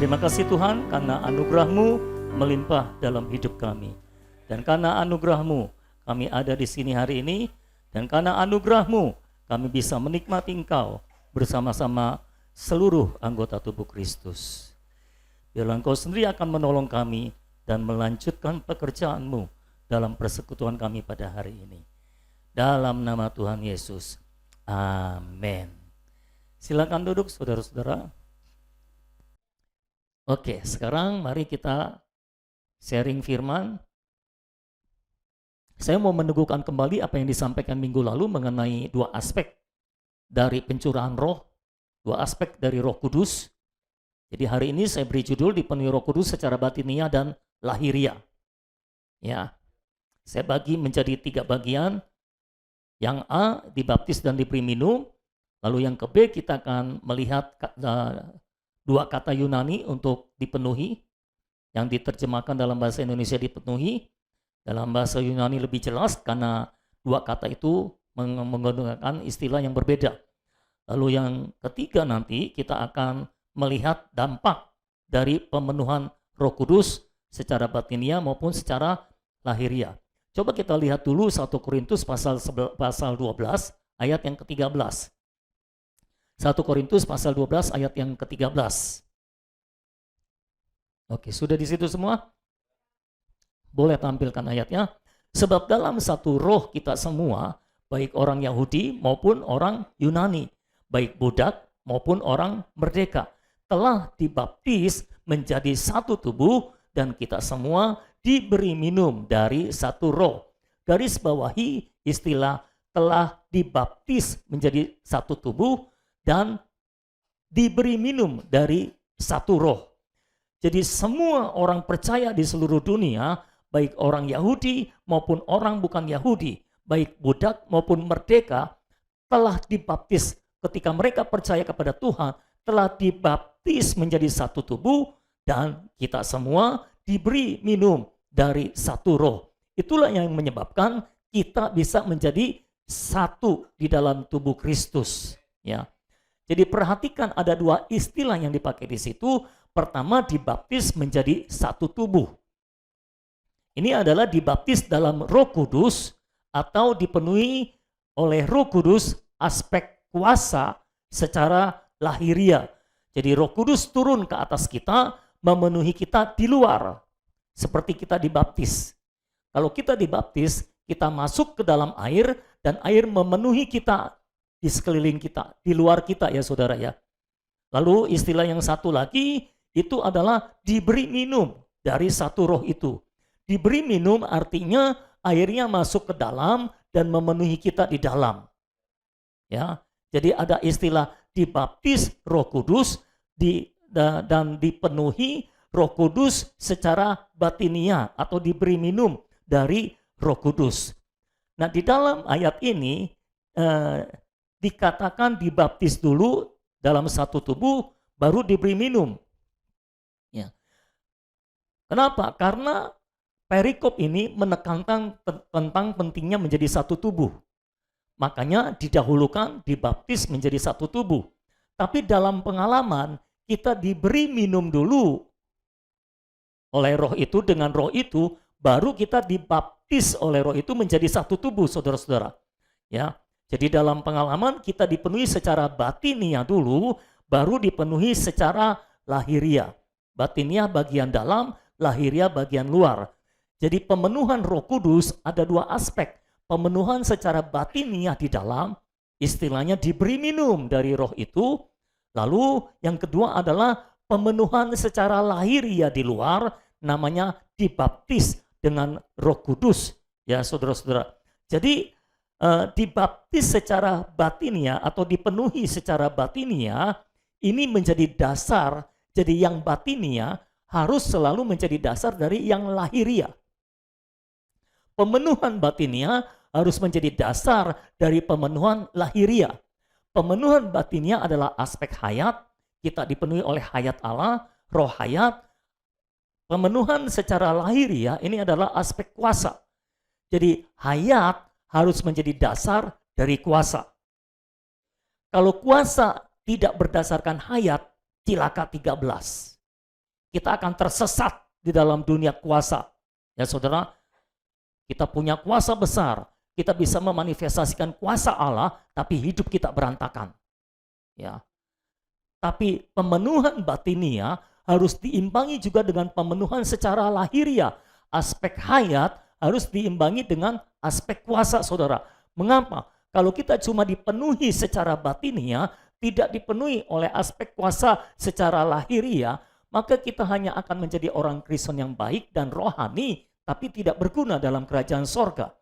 Terima kasih Tuhan karena anugerah-Mu melimpah dalam hidup kami. Dan karena anugerah-Mu kami ada di sini hari ini. Dan karena anugerah-Mu kami bisa menikmati Engkau bersama-sama seluruh anggota tubuh Kristus. Biarlah Engkau sendiri akan menolong kami dan melanjutkan pekerjaan-Mu dalam persekutuan kami pada hari ini. Dalam nama Tuhan Yesus. Amin. Silakan duduk saudara-saudara. Oke, sekarang mari kita sharing firman. Saya mau meneguhkan kembali apa yang disampaikan minggu lalu mengenai dua aspek dari pencurahan roh, dua aspek dari Roh Kudus. Jadi hari ini saya beri judul dipenuhi Roh Kudus secara batiniah dan lahiriah. Ya, saya bagi menjadi 3 bagian. Yang A, dibaptis dan diberi minum. Lalu yang ke B, kita akan melihat 2 kata Yunani untuk dipenuhi, yang diterjemahkan dalam bahasa Indonesia dipenuhi. Dalam bahasa Yunani lebih jelas karena 2 kata itu menggunakan istilah yang berbeda. Lalu yang ketiga nanti kita akan melihat dampak dari pemenuhan Roh Kudus secara batiniah maupun secara lahiriah. Coba kita lihat dulu 1 Korintus pasal 12 ayat yang ke-13. 1 Korintus pasal 12 ayat yang ke-13. Oke, sudah di situ semua? Boleh tampilkan ayatnya. Sebab dalam satu roh kita semua, baik orang Yahudi maupun orang Yunani, baik budak maupun orang merdeka, telah dibaptis menjadi satu tubuh dan kita semua diberi minum dari satu roh. Garis bawahi istilah telah dibaptis menjadi satu tubuh dan diberi minum dari satu roh. Jadi semua orang percaya di seluruh dunia, baik orang Yahudi maupun orang bukan Yahudi, baik budak maupun merdeka, telah dibaptis ketika mereka percaya kepada Tuhan, telah dibaptis menjadi satu tubuh dan kita semua diberi minum dari satu roh. Itulah yang menyebabkan kita bisa menjadi satu di dalam tubuh Kristus. Ya. Jadi perhatikan ada 2 istilah yang dipakai di situ. Pertama, dibaptis menjadi satu tubuh. Ini adalah dibaptis dalam Roh Kudus atau dipenuhi oleh Roh Kudus aspek kuasa secara lahiriah. Jadi Roh Kudus turun ke atas kita, memenuhi kita di luar. Seperti kita dibaptis. Kalau kita dibaptis, kita masuk ke dalam air dan air memenuhi kita di sekeliling kita, di luar kita ya saudara ya. Lalu istilah yang satu lagi itu adalah diberi minum dari satu roh itu. Diberi minum artinya airnya masuk ke dalam dan memenuhi kita di dalam. Ya, jadi ada istilah dibaptis Roh Kudus dan dipenuhi Roh Kudus secara batiniah atau diberi minum dari Roh Kudus. Nah, di dalam ayat ini dikatakan dibaptis dulu dalam satu tubuh baru diberi minum. Ya. Kenapa? Karena perikop ini menekankan tentang pentingnya menjadi satu tubuh. Makanya didahulukan dibaptis menjadi satu tubuh. Tapi dalam pengalaman kita diberi minum dulu oleh roh itu, dengan roh itu baru kita dibaptis oleh roh itu menjadi satu tubuh saudara-saudara. Ya. Jadi dalam pengalaman kita dipenuhi secara batiniah dulu, baru dipenuhi secara lahiriah. Batiniah bagian dalam, lahiriah bagian luar. Jadi pemenuhan Roh Kudus ada 2 aspek. Pemenuhan secara batiniah di dalam, istilahnya diberi minum dari roh itu. Lalu yang kedua adalah pemenuhan secara lahiriah di luar, namanya dibaptis dengan Roh Kudus. Ya saudara-saudara. Jadi dibaptis secara batiniah atau dipenuhi secara batiniah, ini menjadi dasar. Jadi yang batiniah harus selalu menjadi dasar dari yang lahiriah. Pemenuhan batiniah harus menjadi dasar dari pemenuhan lahiriah. Pemenuhan batiniah adalah aspek hayat, kita dipenuhi oleh hayat Allah, roh hayat. Pemenuhan secara lahiriah ini adalah aspek kuasa. Jadi hayat harus menjadi dasar dari kuasa. Kalau kuasa tidak berdasarkan hayat, cilaka 13. kita akan tersesat di dalam dunia kuasa. Ya saudara, kita punya kuasa besar, kita bisa memanifestasikan kuasa Allah, tapi hidup kita berantakan. Ya. Tapi pemenuhan batinia harus diimbangi juga dengan pemenuhan secara lahiriah. Aspek hayat harus diimbangi dengan aspek kuasa, saudara. Mengapa? Kalau kita cuma dipenuhi secara batinia, tidak dipenuhi oleh aspek kuasa secara lahiriah, maka kita hanya akan menjadi orang Kristen yang baik dan rohani, tapi tidak berguna dalam kerajaan sorga.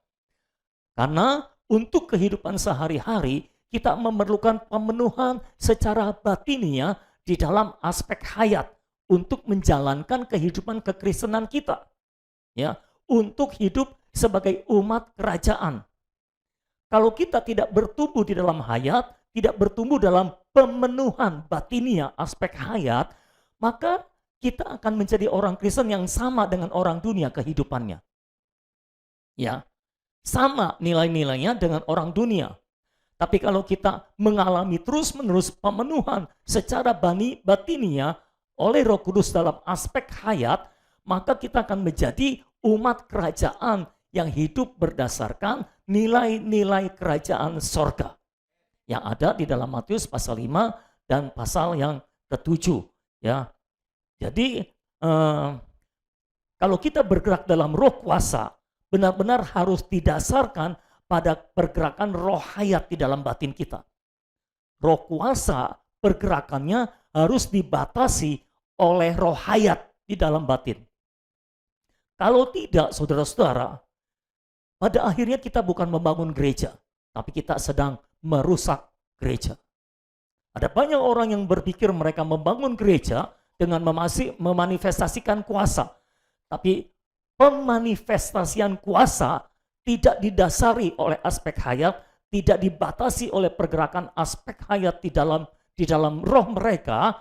Karena untuk kehidupan sehari-hari, kita memerlukan pemenuhan secara batinia di dalam aspek hayat untuk menjalankan kehidupan kekristenan kita. Ya, untuk hidup sebagai umat kerajaan. Kalau kita tidak bertumbuh di dalam hayat, tidak bertumbuh dalam pemenuhan batinia aspek hayat, maka kita akan menjadi orang Kristen yang sama dengan orang dunia kehidupannya. Ya, sama nilai-nilainya dengan orang dunia. Tapi kalau kita mengalami terus-menerus pemenuhan secara batinia oleh Roh Kudus dalam aspek hayat, maka kita akan menjadi umat kerajaan yang hidup berdasarkan nilai-nilai kerajaan sorga yang ada di dalam Matius pasal 5 dan pasal yang ke-7. Ya. Jadi kalau kita bergerak dalam roh kuasa, benar-benar harus didasarkan pada pergerakan roh hayat di dalam batin kita. Roh kuasa pergerakannya harus dibatasi oleh roh hayat di dalam batin. Kalau tidak, saudara-saudara, pada akhirnya kita bukan membangun gereja, tapi kita sedang merusak gereja. Ada banyak orang yang berpikir mereka membangun gereja dengan memanifestasikan kuasa. Tapi pemanifestasian kuasa tidak didasari oleh aspek hayat, tidak dibatasi oleh pergerakan aspek hayat di dalam roh mereka,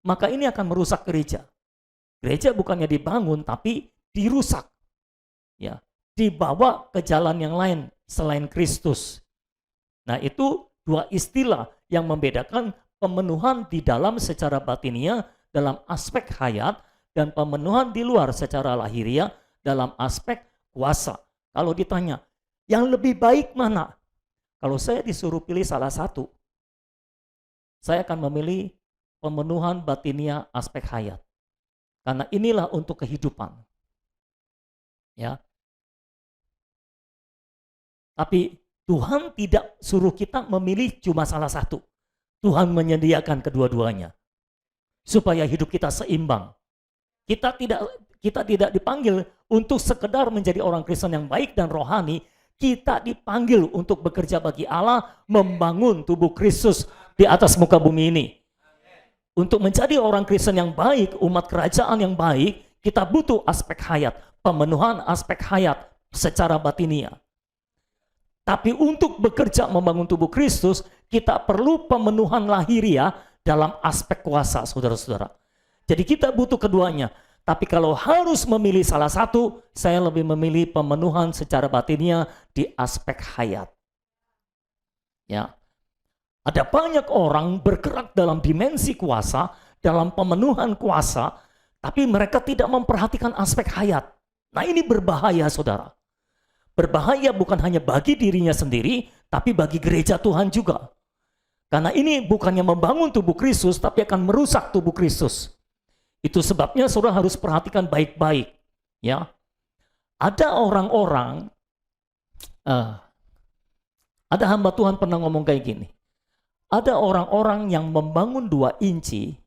maka ini akan merusak gereja. Gereja bukannya dibangun, tapi dirusak. Ya, dibawa ke jalan yang lain selain Kristus. Nah, itu dua istilah yang membedakan pemenuhan di dalam secara batinia dalam aspek hayat dan pemenuhan di luar secara lahiriah dalam aspek kuasa. Kalau ditanya, yang lebih baik mana? Kalau saya disuruh pilih salah satu, saya akan memilih pemenuhan batinia aspek hayat. Karena inilah untuk kehidupan. Ya. Tapi Tuhan tidak suruh kita memilih cuma salah satu. Tuhan menyediakan kedua-duanya. Supaya hidup kita seimbang. Kita tidak dipanggil untuk sekedar menjadi orang Kristen yang baik dan rohani. Kita dipanggil untuk bekerja bagi Allah, membangun tubuh Kristus di atas muka bumi ini. Untuk menjadi orang Kristen yang baik, umat kerajaan yang baik, kita butuh aspek hayat, pemenuhan aspek hayat secara batinia. Tapi untuk bekerja membangun tubuh Kristus, kita perlu pemenuhan lahiriah dalam aspek kuasa, saudara-saudara. Jadi kita butuh keduanya. Tapi kalau harus memilih salah satu, saya lebih memilih pemenuhan secara batinia di aspek hayat. Ya. Ada banyak orang bergerak dalam dimensi kuasa, dalam pemenuhan kuasa, tapi mereka tidak memperhatikan aspek hayat. Nah, ini berbahaya, saudara. Berbahaya bukan hanya bagi dirinya sendiri, tapi bagi gereja Tuhan juga. Karena ini bukannya membangun tubuh Kristus, tapi akan merusak tubuh Kristus. Itu sebabnya saudara harus perhatikan baik-baik. Ya, ada orang-orang, ada hamba Tuhan pernah ngomong kayak gini. Ada orang-orang yang membangun 2 inci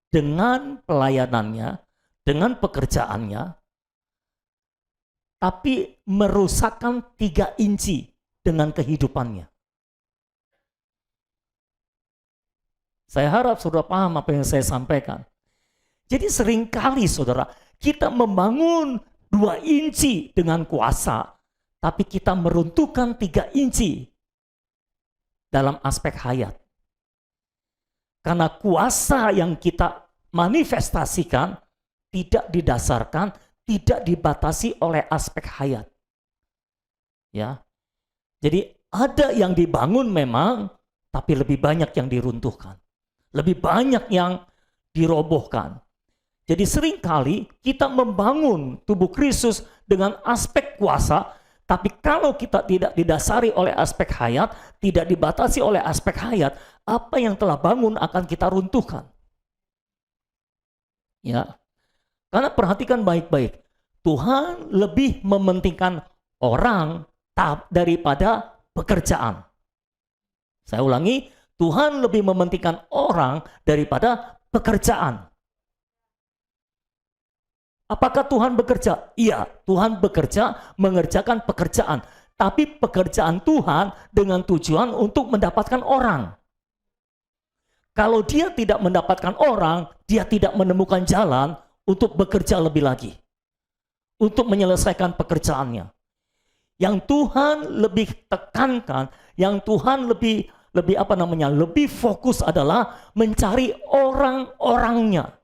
dengan pelayanannya, dengan pekerjaannya, tapi merusakkan 3 inci dengan kehidupannya. Saya harap saudara paham apa yang saya sampaikan. Jadi seringkali saudara, kita membangun 2 inci dengan kuasa, tapi kita meruntuhkan 3 inci dalam aspek hayat. Karena kuasa yang kita manifestasikan tidak didasarkan, tidak dibatasi oleh aspek hayat. Ya. Jadi ada yang dibangun memang, tapi lebih banyak yang diruntuhkan. Lebih banyak yang dirobohkan. Jadi seringkali kita membangun tubuh Kristus dengan aspek kuasa, tapi kalau kita tidak didasari oleh aspek hayat, tidak dibatasi oleh aspek hayat, apa yang telah bangun akan kita runtuhkan. Ya. Karena perhatikan baik-baik, Tuhan lebih mementingkan orang daripada pekerjaan. Saya ulangi, Tuhan lebih mementingkan orang daripada pekerjaan. Apakah Tuhan bekerja? Iya, Tuhan bekerja mengerjakan pekerjaan. Tapi pekerjaan Tuhan dengan tujuan untuk mendapatkan orang. Kalau dia tidak mendapatkan orang, dia tidak menemukan jalan untuk bekerja lebih lagi. Untuk menyelesaikan pekerjaannya. Yang Tuhan lebih tekankan, yang Tuhan lebih fokus adalah mencari orang-orangnya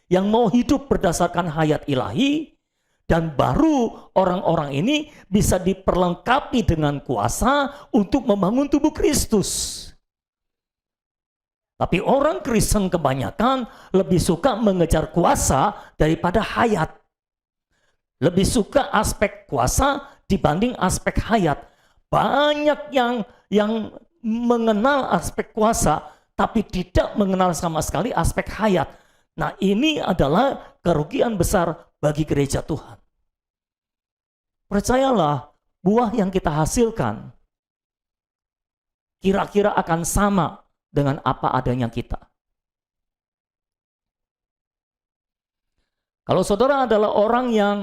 yang mau hidup berdasarkan hayat ilahi, dan baru orang-orang ini bisa diperlengkapi dengan kuasa untuk membangun tubuh Kristus. Tapi orang Kristen kebanyakan lebih suka mengejar kuasa daripada hayat. Lebih suka aspek kuasa dibanding aspek hayat. Banyak yang mengenal aspek kuasa, tapi tidak mengenal sama sekali aspek hayat. Nah, ini adalah kerugian besar bagi gereja Tuhan. Percayalah, buah yang kita hasilkan kira-kira akan sama dengan apa adanya kita. Kalau saudara adalah orang yang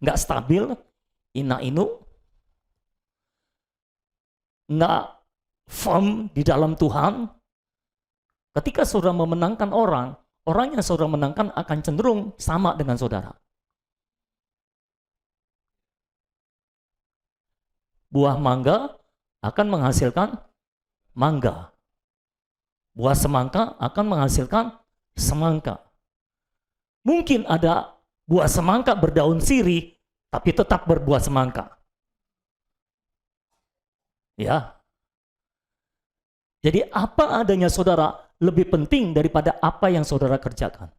nggak stabil, ina-inu, nggak firm di dalam Tuhan, ketika saudara memenangkan orang yang saudara menangkan akan cenderung sama dengan saudara. Buah mangga akan menghasilkan mangga. Buah semangka akan menghasilkan semangka. Mungkin ada buah semangka berdaun sirih, tapi tetap berbuah semangka. Ya. Jadi apa adanya saudara lebih penting daripada apa yang saudara kerjakan.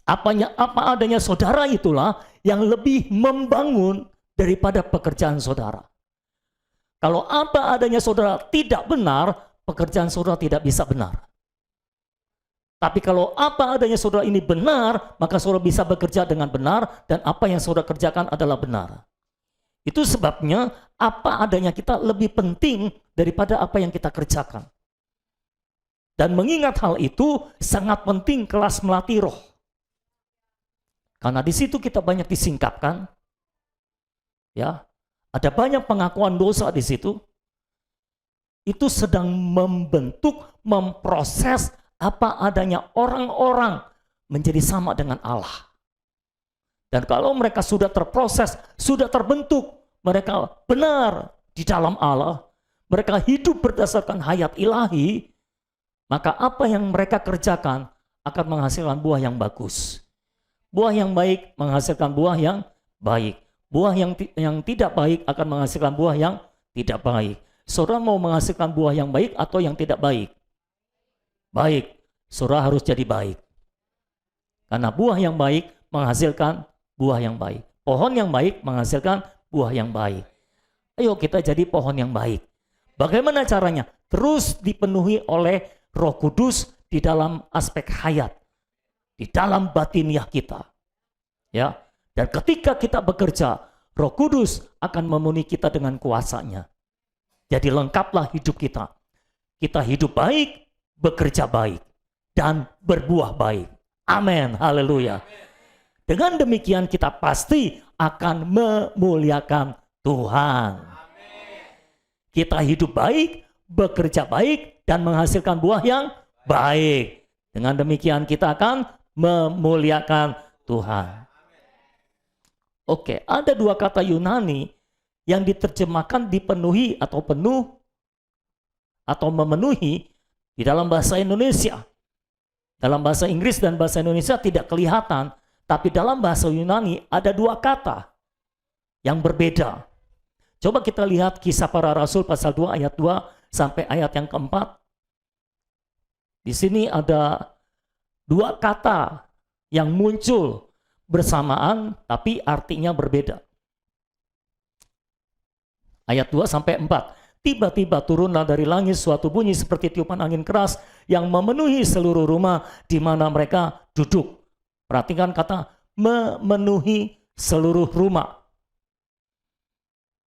Apa adanya saudara itulah yang lebih membangun daripada pekerjaan saudara. Kalau apa adanya saudara tidak benar, pekerjaan saudara tidak bisa benar. Tapi kalau apa adanya saudara ini benar, maka saudara bisa bekerja dengan benar, dan apa yang saudara kerjakan adalah benar. Itu sebabnya apa adanya kita lebih penting daripada apa yang kita kerjakan. Dan mengingat hal itu sangat penting kelas melatih roh. Karena di situ kita banyak disingkapkan. Ya, ada banyak pengakuan dosa di situ. Itu sedang membentuk, memproses apa adanya orang-orang menjadi sama dengan Allah. Dan kalau mereka sudah terproses, sudah terbentuk, mereka benar di dalam Allah, mereka hidup berdasarkan hayat ilahi, maka apa yang mereka kerjakan akan menghasilkan buah yang bagus. Buah yang baik menghasilkan buah yang baik. Buah yang tidak baik akan menghasilkan buah yang tidak baik. Saudara mau menghasilkan buah yang baik atau yang tidak baik? Baik. Saudara harus jadi baik. Karena buah yang baik menghasilkan buah yang baik. Pohon yang baik menghasilkan buah yang baik. Ayo kita jadi pohon yang baik. Bagaimana caranya? Terus dipenuhi oleh Roh Kudus di dalam aspek hayat. Di dalam batiniah kita. Ya. Dan ketika kita bekerja, Roh Kudus akan memenuhi kita dengan kuasanya. Jadi lengkaplah hidup kita. Kita hidup baik, bekerja baik, dan berbuah baik. Amin. Haleluya. Dengan demikian kita pasti akan memuliakan Tuhan. Kita hidup baik, bekerja baik, dan menghasilkan buah yang baik. Dengan demikian kita akan memuliakan Tuhan. Oke, ada dua kata Yunani yang diterjemahkan dipenuhi atau penuh atau memenuhi di dalam bahasa Indonesia. Dalam bahasa Inggris dan bahasa Indonesia tidak kelihatan, tapi dalam bahasa Yunani ada dua kata yang berbeda. Coba kita lihat Kisah Para Rasul pasal 2 ayat 2 sampai ayat yang keempat. Di sini ada dua kata yang muncul bersamaan tapi artinya berbeda. Ayat 2 sampai 4. Tiba-tiba turunlah dari langit suatu bunyi seperti tiupan angin keras yang memenuhi seluruh rumah di mana mereka duduk. Perhatikan kata memenuhi seluruh rumah.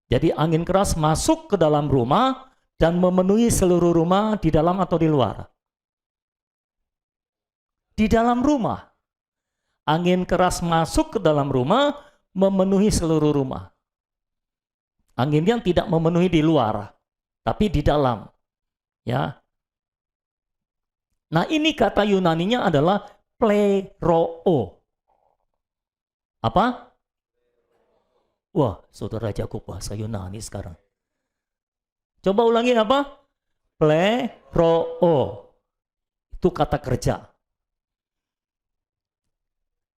Jadi angin keras masuk ke dalam rumah dan memenuhi seluruh rumah di dalam atau di luar. Di dalam rumah. Angin keras masuk ke dalam rumah, memenuhi seluruh rumah. Angin yang tidak memenuhi di luar, tapi di dalam. Ya. Nah, ini kata Yunaninya adalah pleroo. Apa? Wah, saudara jago bahasa Yunani sekarang. Coba ulangi apa? Pleroo. Itu kata kerja.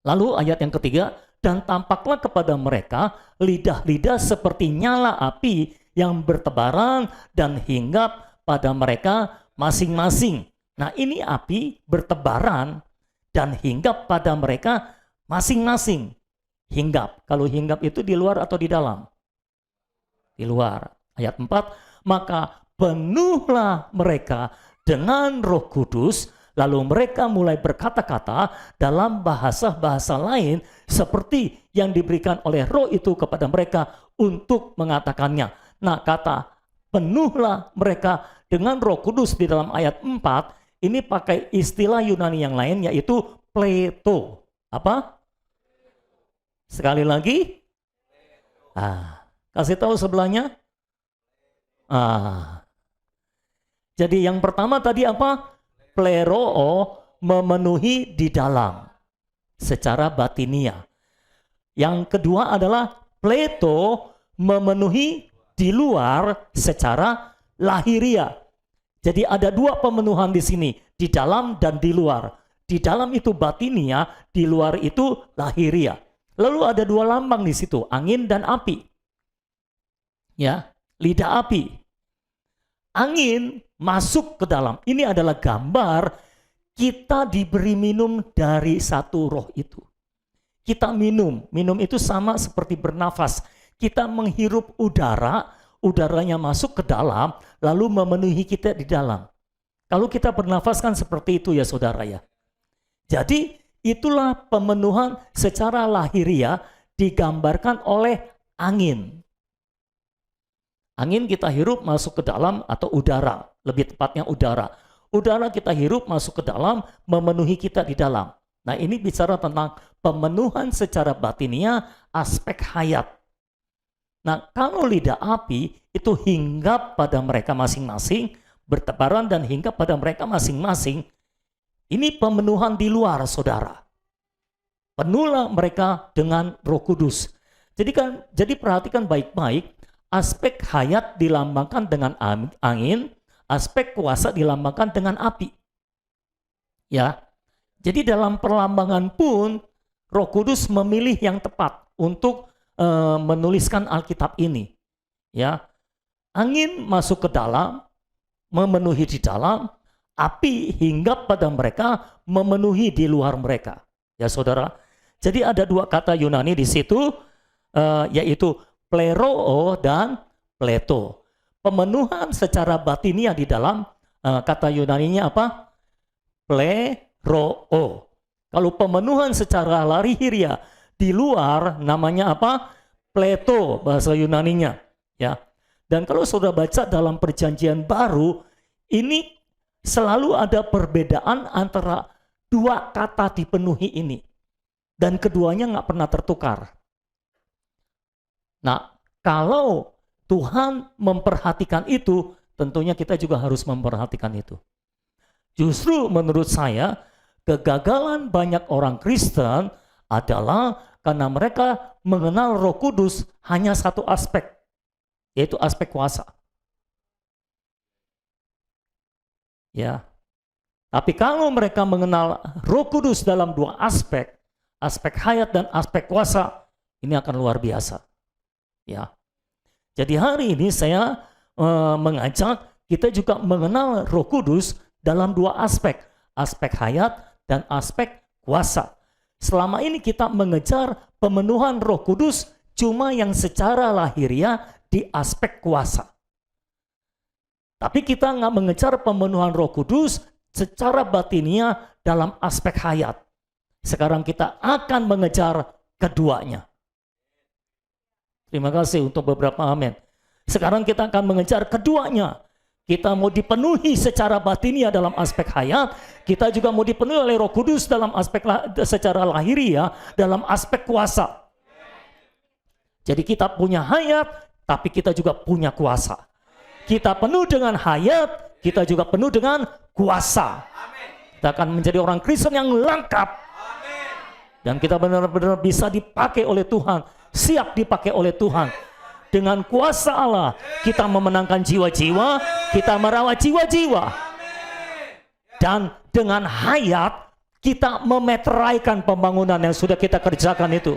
Lalu ayat yang ketiga, dan tampaklah kepada mereka lidah-lidah seperti nyala api yang bertebaran dan hinggap pada mereka masing-masing. Nah, ini api bertebaran dan hinggap pada mereka masing-masing. Hinggap. Kalau hinggap itu di luar atau di dalam? Di luar. Ayat 4, maka penuhlah mereka dengan Roh Kudus, lalu mereka mulai berkata-kata dalam bahasa-bahasa lain seperti yang diberikan oleh Roh itu kepada mereka untuk mengatakannya. Nah, kata penuhlah mereka dengan Roh Kudus di dalam ayat 4 ini pakai istilah Yunani yang lain yaitu pleto. Apa? Sekali lagi. Kasih tahu sebelahnya. Jadi yang pertama tadi apa? Pleroo, memenuhi di dalam secara batinia. Yang kedua adalah pleto, memenuhi di luar secara lahiria. Jadi ada dua pemenuhan di sini, di dalam dan di luar. Di dalam itu batinia, di luar itu lahiria. Lalu ada dua lambang di situ, angin dan api. Ya, lidah api. Angin masuk ke dalam. Ini adalah gambar kita diberi minum dari satu roh itu. Kita minum. Minum itu sama seperti bernafas. Kita menghirup udara, udaranya masuk ke dalam, lalu memenuhi kita di dalam. Kalau kita bernafas kan seperti itu ya saudara ya. Jadi itulah pemenuhan secara lahiria digambarkan oleh angin. Angin kita hirup masuk ke dalam atau udara, lebih tepatnya udara. Udara kita hirup masuk ke dalam, memenuhi kita di dalam. Nah, ini bicara tentang pemenuhan secara batinia aspek hayat. Nah, kalau lidah api itu hinggap pada mereka masing-masing, bertebaran dan hinggap pada mereka masing-masing. Ini pemenuhan di luar, saudara. Penuhlah mereka dengan Roh Kudus. Jadi perhatikan baik-baik. Aspek hayat dilambangkan dengan angin, aspek kuasa dilambangkan dengan api. Ya. Jadi dalam perlambangan pun Roh Kudus memilih yang tepat untuk menuliskan Alkitab ini. Ya. Angin masuk ke dalam, memenuhi di dalam, api hinggap pada mereka, memenuhi di luar mereka. Ya, saudara. Jadi ada dua kata Yunani di situ, yaitu pleroo dan pleto. Pemenuhan secara batinia di dalam kata Yunaninya apa? Pleroo. Kalau pemenuhan secara lahiria di luar namanya apa? Pleto bahasa Yunaninya. Ya. Dan kalau saudara baca dalam Perjanjian Baru, ini selalu ada perbedaan antara dua kata dipenuhi ini. Dan keduanya nggak pernah tertukar. Nah, kalau Tuhan memperhatikan itu, tentunya kita juga harus memperhatikan itu. Justru menurut saya, kegagalan banyak orang Kristen adalah karena mereka mengenal Roh Kudus hanya satu aspek, yaitu aspek kuasa. Ya. Tapi kalau mereka mengenal Roh Kudus dalam dua aspek, aspek hayat dan aspek kuasa, ini akan luar biasa. Ya. Jadi hari ini saya mengajak kita juga mengenal Roh Kudus dalam dua aspek, aspek hayat dan aspek kuasa. Selama ini kita mengejar pemenuhan Roh Kudus cuma yang secara lahiriah di aspek kuasa. Tapi kita nggak mengejar pemenuhan Roh Kudus secara batiniah dalam aspek hayat. Sekarang kita akan mengejar keduanya. Terima kasih untuk beberapa amin. Sekarang kita akan mengejar keduanya. Kita mau dipenuhi secara batiniah dalam aspek hayat, kita juga mau dipenuhi oleh Roh Kudus dalam aspek secara lahiriah dalam aspek kuasa. Jadi kita punya hayat, tapi kita juga punya kuasa. Kita penuh dengan hayat, kita juga penuh dengan kuasa. Kita akan menjadi orang Kristen yang lengkap. Dan kita benar-benar bisa dipakai oleh Tuhan, siap dipakai oleh Tuhan. Dengan kuasa Allah, kita memenangkan jiwa-jiwa, kita merawat jiwa-jiwa. Dan dengan hayat, kita memeteraikan pembangunan yang sudah kita kerjakan itu.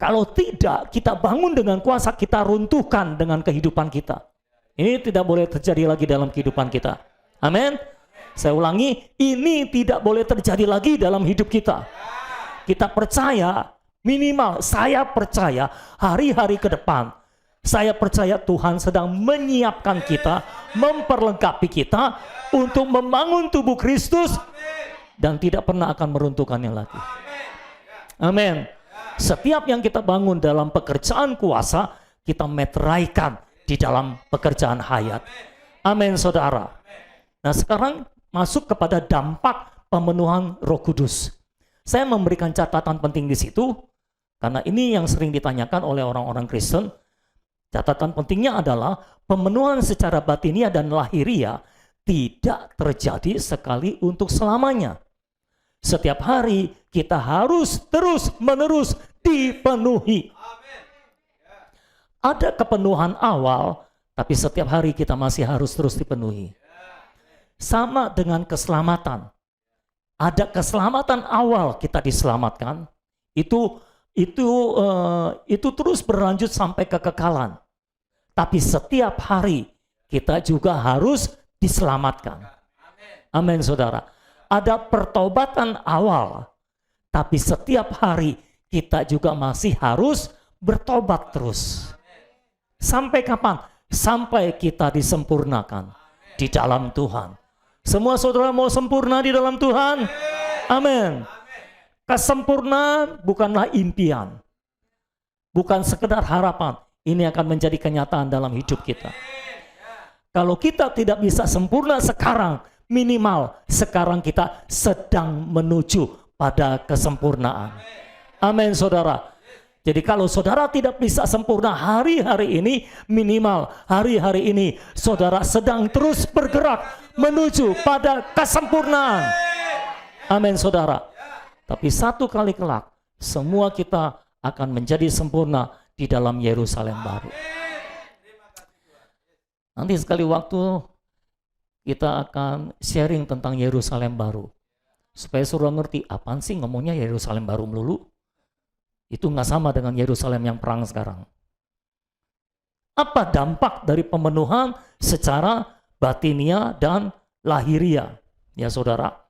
Kalau tidak, kita bangun dengan kuasa, kita runtuhkan dengan kehidupan kita. Ini tidak boleh terjadi lagi dalam kehidupan kita. Amin. Saya ulangi, ini tidak boleh terjadi lagi dalam hidup kita. Kita percaya, minimal saya percaya hari-hari ke depan, saya percaya Tuhan sedang menyiapkan kita, memperlengkapi kita untuk membangun tubuh Kristus dan tidak pernah akan meruntuhkannya lagi. Amin. Setiap yang kita bangun dalam pekerjaan kuasa, kita meteraikan di dalam pekerjaan hayat. Amin, saudara. Nah, sekarang masuk kepada dampak pemenuhan Roh Kudus. Saya memberikan catatan penting di situ, karena ini yang sering ditanyakan oleh orang-orang Kristen. Catatan pentingnya adalah pemenuhan secara batiniah dan lahiriah tidak terjadi sekali untuk selamanya. Setiap hari kita harus terus-menerus dipenuhi. Ada kepenuhan awal, tapi setiap hari kita masih harus terus dipenuhi. Sama dengan keselamatan. Ada keselamatan awal kita diselamatkan, itu terus berlanjut sampai kekekalan. Tapi setiap hari kita juga harus diselamatkan. Amin, saudara. Ada pertobatan awal, tapi setiap hari kita juga masih harus bertobat terus. Sampai kapan? Sampai kita disempurnakan di dalam Tuhan. Semua saudara mau sempurna di dalam Tuhan? Amin. Kesempurnaan bukanlah impian. Bukan sekedar harapan. Ini akan menjadi kenyataan dalam hidup kita. Kalau kita tidak bisa sempurna sekarang, minimal sekarang kita sedang menuju pada kesempurnaan. Amin, saudara. Jadi kalau saudara tidak bisa sempurna hari-hari ini, minimal hari-hari ini saudara sedang terus bergerak menuju pada kesempurnaan. Amin, saudara. Tapi satu kali kelak, semua kita akan menjadi sempurna di dalam Yerusalem baru. Nanti sekali waktu kita akan sharing tentang Yerusalem baru. Supaya saudara ngerti, apaan sih ngomongnya Yerusalem baru melulu? Itu nggak sama dengan Yerusalem yang perang sekarang. Apa dampak dari pemenuhan secara batiniah dan lahiriah? Ya saudara.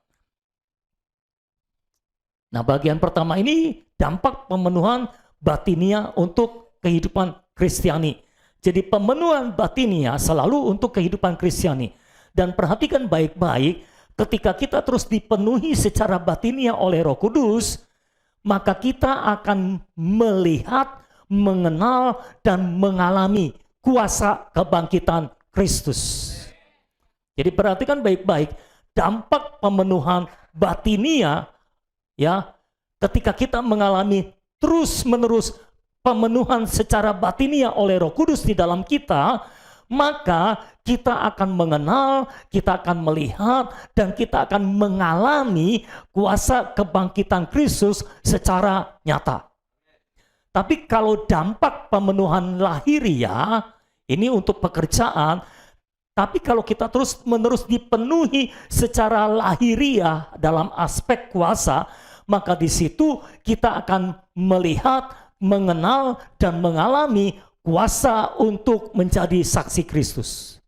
Nah, bagian pertama ini dampak pemenuhan batiniah untuk kehidupan Kristiani. Jadi pemenuhan batiniah selalu untuk kehidupan Kristiani. Dan perhatikan baik-baik, ketika kita terus dipenuhi secara batiniah oleh Roh Kudus, maka kita akan melihat, mengenal, dan mengalami kuasa kebangkitan Kristus. Jadi perhatikan baik-baik, dampak pemenuhan batiniah, ya, ketika kita mengalami terus-menerus pemenuhan secara batiniah oleh Roh Kudus di dalam kita, maka kita akan mengenal, kita akan melihat, dan kita akan mengalami kuasa kebangkitan Kristus secara nyata. Tapi kalau dampak pemenuhan lahiriah, ini untuk pekerjaan, tapi kalau kita terus-menerus dipenuhi secara lahiriah dalam aspek kuasa, maka di situ kita akan melihat, mengenal, dan mengalami kuasa untuk menjadi saksi Kristus.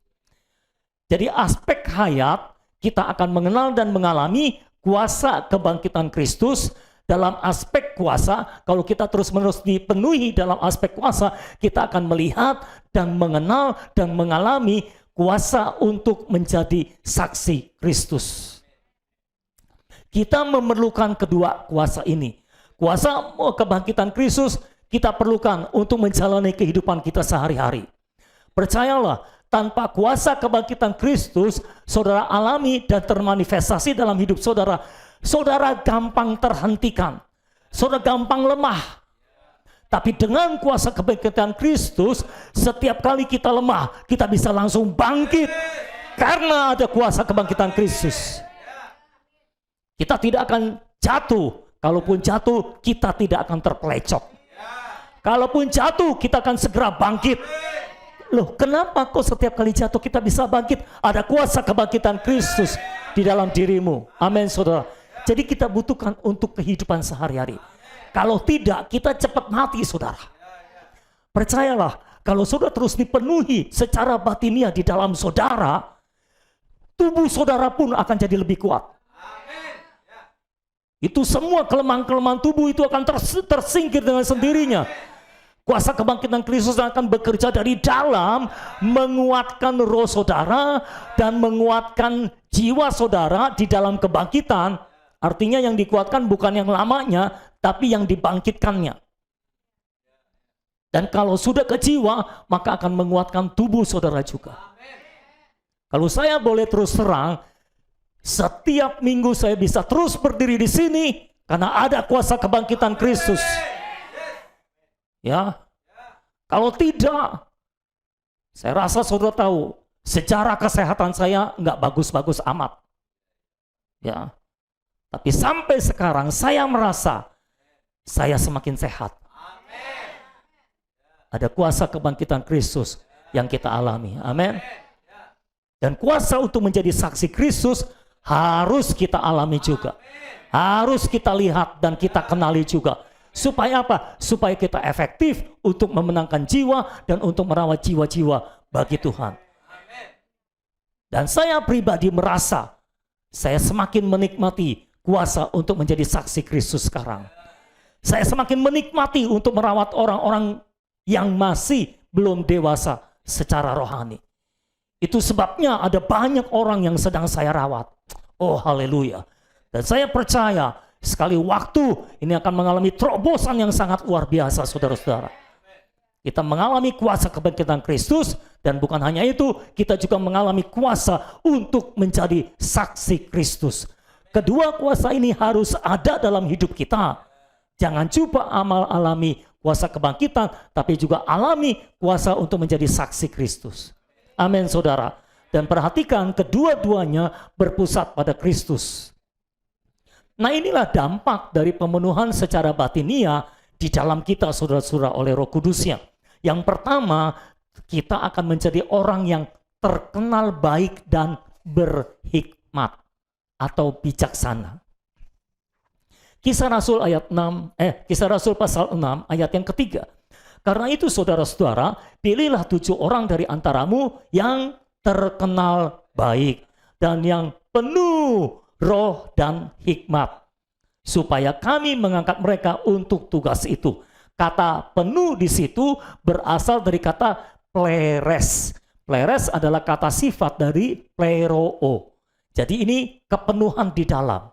Jadi aspek hayat kita akan mengenal dan mengalami kuasa kebangkitan Kristus. Dalam aspek kuasa, kalau kita terus-menerus dipenuhi dalam aspek kuasa, kita akan melihat dan mengenal dan mengalami kuasa untuk menjadi saksi Kristus. Kita memerlukan kedua kuasa ini. Kuasa kebangkitan Kristus kita perlukan untuk menjalani kehidupan kita sehari-hari. Percayalah, tanpa kuasa kebangkitan Kristus, saudara alami dan termanifestasi dalam hidup saudara, saudara gampang terhentikan, saudara gampang lemah. Tapi dengan kuasa kebangkitan Kristus, setiap kali kita lemah, kita bisa langsung bangkit karena ada kuasa kebangkitan Kristus. Kita tidak akan jatuh. Kalaupun jatuh, kita tidak akan terpelecok. Kalaupun jatuh, kita akan segera bangkit. Loh, kenapa kok setiap kali jatuh kita bisa bangkit? Ada kuasa kebangkitan Kristus di dalam dirimu. Amin, saudara. Jadi kita butuhkan untuk kehidupan sehari-hari. Kalau tidak, kita cepat mati, saudara. Percayalah, kalau saudara terus dipenuhi secara batiniah di dalam saudara, tubuh saudara pun akan jadi lebih kuat. Itu semua kelemahan-kelemahan tubuh itu akan tersingkir dengan sendirinya. Kuasa kebangkitan Kristus akan bekerja dari dalam, menguatkan roh saudara dan menguatkan jiwa saudara di dalam kebangkitan. Artinya yang dikuatkan bukan yang lamanya, tapi yang dibangkitkannya. Dan kalau sudah ke jiwa, maka akan menguatkan tubuh saudara juga. Kalau saya boleh terus terang, setiap minggu saya bisa terus berdiri di sini karena ada kuasa kebangkitan Kristus. Ya, kalau tidak, saya rasa saudara tahu, sejarah kesehatan saya nggak bagus-bagus amat. Ya, tapi sampai sekarang saya merasa saya semakin sehat. Ada kuasa kebangkitan Kristus yang kita alami. Amin. Dan kuasa untuk menjadi saksi Kristus harus kita alami juga. Harus kita lihat dan kita kenali juga. Supaya apa? Supaya kita efektif untuk memenangkan jiwa dan untuk merawat jiwa-jiwa bagi Tuhan. Dan saya pribadi merasa saya semakin menikmati kuasa untuk menjadi saksi Kristus sekarang. Saya semakin menikmati untuk merawat orang-orang yang masih belum dewasa secara rohani. Itu sebabnya ada banyak orang yang sedang saya rawat. Oh, haleluya. Dan saya percaya sekali waktu ini akan mengalami terobosan yang sangat luar biasa, saudara-saudara. Kita mengalami kuasa kebangkitan Kristus, dan bukan hanya itu, kita juga mengalami kuasa untuk menjadi saksi Kristus. Kedua kuasa ini harus ada dalam hidup kita. Jangan coba alami kuasa kebangkitan, tapi juga alami kuasa untuk menjadi saksi Kristus. Amin, saudara. Dan perhatikan, kedua-duanya berpusat pada Kristus. Nah, inilah dampak dari pemenuhan secara batinia di dalam kita, saudara-saudara, oleh Roh Kudusnya. Yang pertama, kita akan menjadi orang yang terkenal baik dan berhikmat atau bijaksana. Kisah Rasul Kisah Rasul pasal 6 ayat yang ketiga. Karena itu, saudara-saudara, pilihlah 7 orang dari antaramu yang terkenal baik dan yang penuh roh dan hikmat, supaya kami mengangkat mereka untuk tugas itu. Kata penuh di situ berasal dari kata pleres. Pleres adalah kata sifat dari pleroo. Jadi ini kepenuhan di dalam.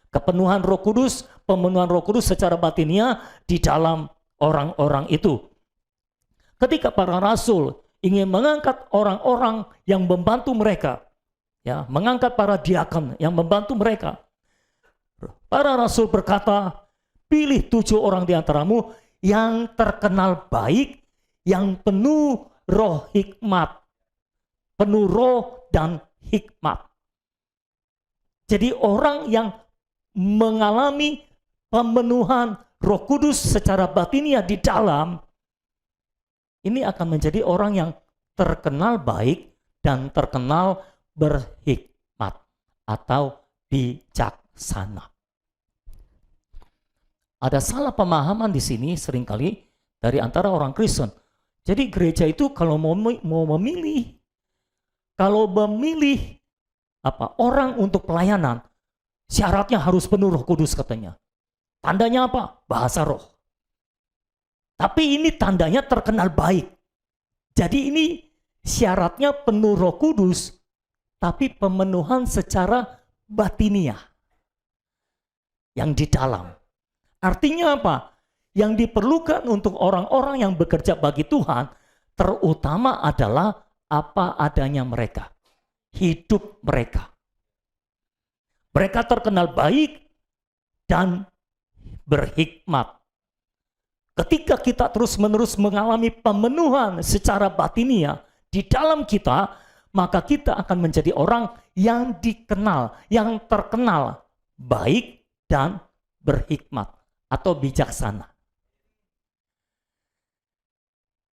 Kepenuhan Roh Kudus, pemenuhan Roh Kudus secara batinia di dalam orang-orang itu. Ketika para rasul ingin mengangkat orang-orang yang membantu mereka, ya, mengangkat para diakon yang membantu mereka, para rasul berkata, pilih 7 orang di antaramu yang terkenal baik, yang penuh roh hikmat, penuh roh dan hikmat. Jadi orang yang mengalami pemenuhan Roh Kudus secara batinia di dalam, ini akan menjadi orang yang terkenal baik dan terkenal berhikmat atau bijaksana. Ada salah pemahaman di sini seringkali dari antara orang Kristen. Jadi gereja itu kalau mau memilih, Kalau memilih orang untuk pelayanan, syaratnya harus penuh Roh Kudus katanya. Tandanya apa? Bahasa roh. Tapi ini tandanya terkenal baik. Jadi ini syaratnya penuh Roh Kudus, tapi pemenuhan secara batiniah. Yang di dalam. Artinya apa? Yang diperlukan untuk orang-orang yang bekerja bagi Tuhan, terutama adalah apa adanya mereka. Hidup mereka. Mereka terkenal baik dan berhikmat. Ketika kita terus-menerus mengalami pemenuhan secara batiniah di dalam kita, maka kita akan menjadi orang yang dikenal, yang terkenal baik dan berhikmat atau bijaksana.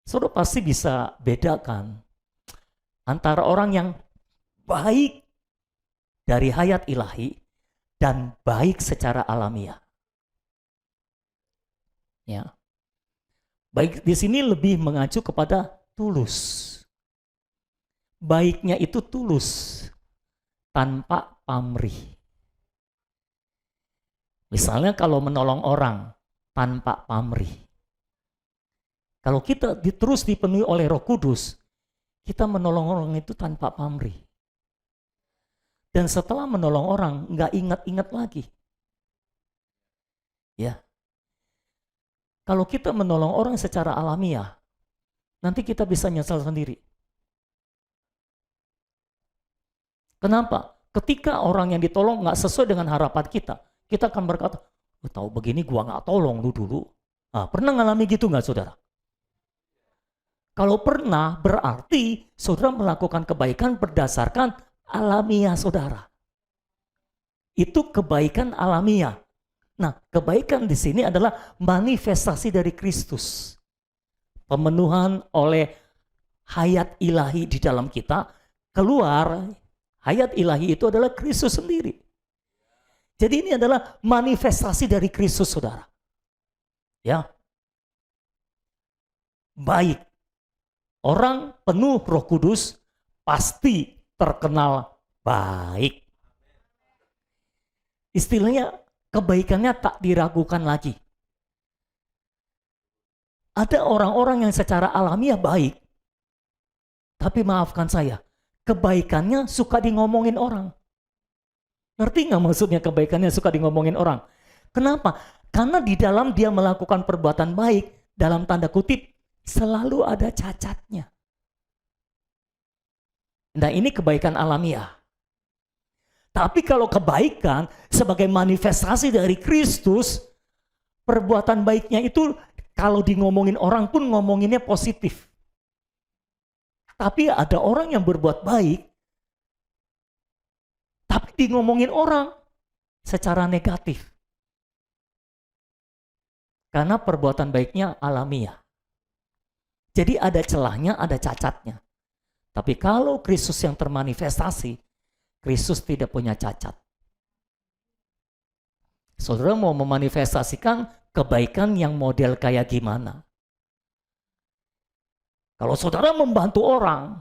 Saudara pasti bisa bedakan antara orang yang baik dari hayat ilahi dan baik secara alamiah. Ya. Baik di sini lebih mengacu kepada tulus. Baiknya itu tulus tanpa pamrih. Misalnya kalau menolong orang tanpa pamrih. Kalau kita terus dipenuhi oleh Roh Kudus, kita menolong orang itu tanpa pamrih. Dan setelah menolong orang, nggak ingat-ingat lagi. Ya. Kalau kita menolong orang secara alamiah, nanti kita bisa nyesal sendiri. Kenapa? Ketika orang yang ditolong nggak sesuai dengan harapan kita akan berkata, tahu begini gua nggak tolong lu dulu. Pernah ngalami gitu nggak saudara? Kalau pernah, berarti saudara melakukan kebaikan berdasarkan alamiah saudara. Itu kebaikan alamiah. Nah, kebaikan di sini adalah manifestasi dari Kristus. Pemenuhan oleh hayat ilahi di dalam kita, keluar hayat ilahi itu adalah Kristus sendiri. Jadi ini adalah manifestasi dari Kristus, saudara. Ya. Baik. Orang penuh Roh Kudus pasti terkenal baik. Istilahnya kebaikannya tak diragukan lagi. Ada orang-orang yang secara alamiah baik. Tapi maafkan saya, kebaikannya suka ngomongin orang. Ngerti nggak maksudnya kebaikannya suka ngomongin orang? Kenapa? Karena di dalam dia melakukan perbuatan baik, dalam tanda kutip, selalu ada cacatnya. Nah ini kebaikan alamiah. Tapi kalau kebaikan sebagai manifestasi dari Kristus, perbuatan baiknya itu kalau ngomongin orang pun ngomonginnya positif. Tapi ada orang yang berbuat baik, tapi ngomongin orang secara negatif. Karena perbuatan baiknya alamiah. Jadi ada celahnya, ada cacatnya. Tapi kalau Kristus yang termanifestasi, Kristus tidak punya cacat. Saudara mau memanifestasikan kebaikan yang model kayak gimana? Kalau saudara membantu orang,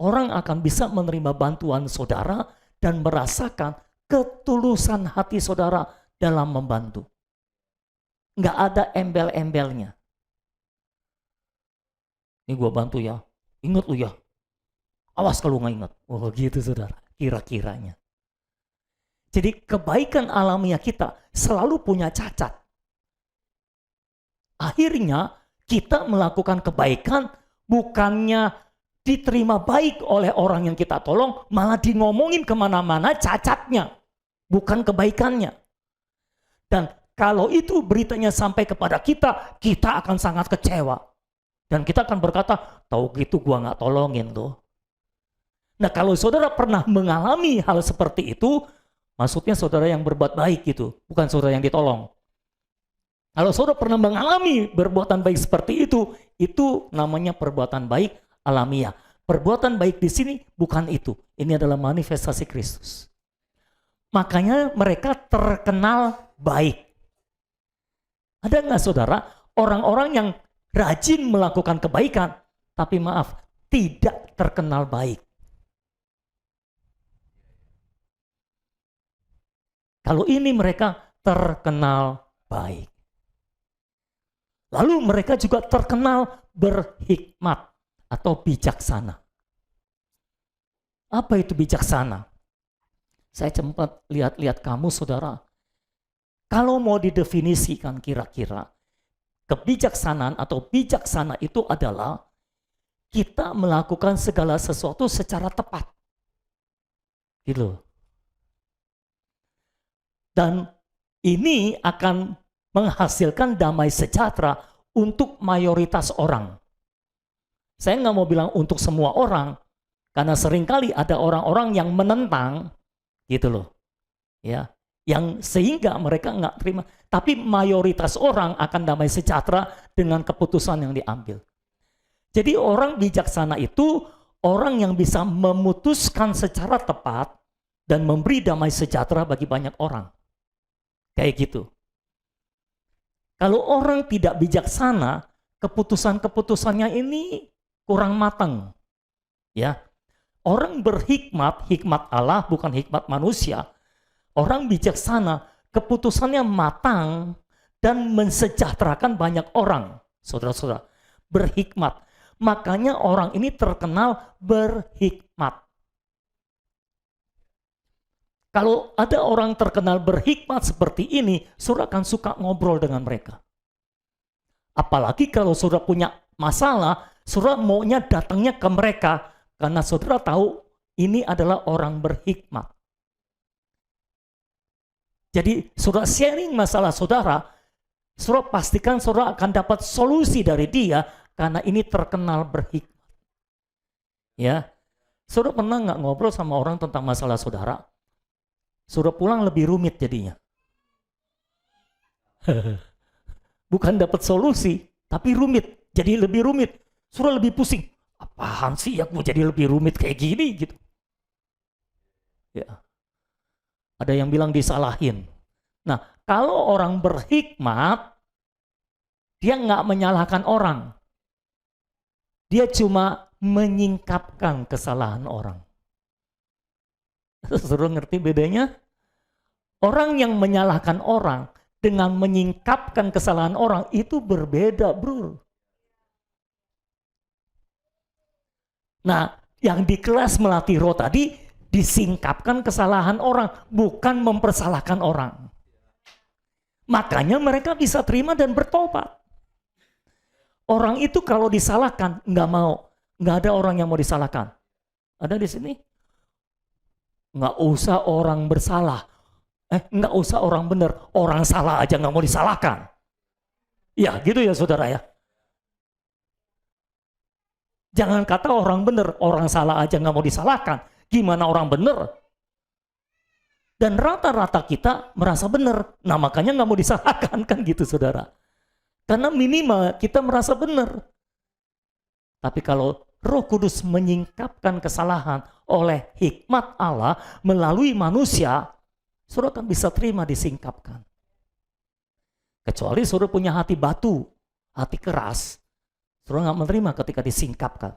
orang akan bisa menerima bantuan saudara dan merasakan ketulusan hati saudara dalam membantu. Nggak ada embel-embelnya. Ini gua bantu ya, ingat lu ya. Awas kalau nggak ingat. Oh gitu saudara, kira-kiranya. Jadi kebaikan alamiah kita selalu punya cacat. Akhirnya kita melakukan kebaikan bukannya diterima baik oleh orang yang kita tolong, malah ngomongin kemana-mana cacatnya, bukan kebaikannya. Dan kalau itu beritanya sampai kepada kita, kita akan sangat kecewa. Dan kita akan berkata, tahu gitu gua nggak tolongin tuh. Nah kalau saudara pernah mengalami hal seperti itu, maksudnya saudara yang berbuat baik gitu, bukan saudara yang ditolong. Kalau saudara pernah mengalami perbuatan baik seperti itu namanya perbuatan baik alamiah. Perbuatan baik di sini bukan itu. Ini adalah manifestasi Kristus. Makanya mereka terkenal baik. Ada nggak saudara orang-orang yang rajin melakukan kebaikan, tapi maaf, tidak terkenal baik. Kalau ini mereka terkenal baik. Lalu mereka juga terkenal berhikmat atau bijaksana. Apa itu bijaksana? Saya sempat lihat-lihat kamu, saudara. Kalau mau didefinisikan kira-kira, kebijaksanaan atau bijaksana itu adalah kita melakukan segala sesuatu secara tepat. Gitu. Dan ini akan menghasilkan damai sejahtera untuk mayoritas orang. Saya nggak mau bilang untuk semua orang, karena seringkali ada orang-orang yang menentang, gitu loh, ya, yang sehingga mereka nggak terima. Tapi mayoritas orang akan damai sejahtera dengan keputusan yang diambil. Jadi orang bijaksana itu orang yang bisa memutuskan secara tepat dan memberi damai sejahtera bagi banyak orang. Kayak gitu. Kalau orang tidak bijaksana, keputusan-keputusannya ini kurang matang. Ya. Orang berhikmat, hikmat Allah bukan hikmat manusia. Orang bijaksana, keputusannya matang dan mensejahterakan banyak orang. Saudara-saudara, berhikmat. Makanya orang ini terkenal berhikmat. Kalau ada orang terkenal berhikmat seperti ini, saudara akan suka ngobrol dengan mereka. Apalagi kalau saudara punya masalah, saudara maunya datangnya ke mereka, karena saudara tahu ini adalah orang berhikmat. Jadi saudara sharing masalah saudara, saudara pastikan saudara akan dapat solusi dari dia, karena ini terkenal berhikmat. Ya, saudara pernah nggak ngobrol sama orang tentang masalah saudara? Saudara pulang lebih rumit jadinya. Bukan dapat solusi, tapi rumit. Jadi lebih rumit. Saudara lebih pusing. Apaan sih ya gue jadi lebih rumit kayak gini gitu. Ya. Ada yang bilang disalahin. Nah, kalau orang berhikmat, dia nggak menyalahkan orang. Dia cuma menyingkapkan kesalahan orang. Saudara ngerti bedanya? Orang yang menyalahkan orang dengan menyingkapkan kesalahan orang itu berbeda, bro. Nah, yang di kelas melatih roh tadi disingkapkan kesalahan orang, bukan mempersalahkan orang. Makanya mereka bisa terima dan bertobat. Orang itu kalau disalahkan nggak mau, nggak ada orang yang mau disalahkan. Ada di sini? Nggak usah orang bersalah, nggak usah orang benar, orang salah aja nggak mau disalahkan. Ya gitu ya saudara ya. Jangan kata orang benar, orang salah aja nggak mau disalahkan. Gimana orang benar? Dan rata-rata kita merasa benar, nah makanya nggak mau disalahkan kan gitu saudara. Karena minimal kita merasa benar. Tapi kalau Roh Kudus menyingkapkan kesalahan oleh hikmat Allah melalui manusia, saudara akan bisa terima disingkapkan. Kecuali saudara punya hati batu, hati keras, saudara nggak menerima ketika disingkapkan.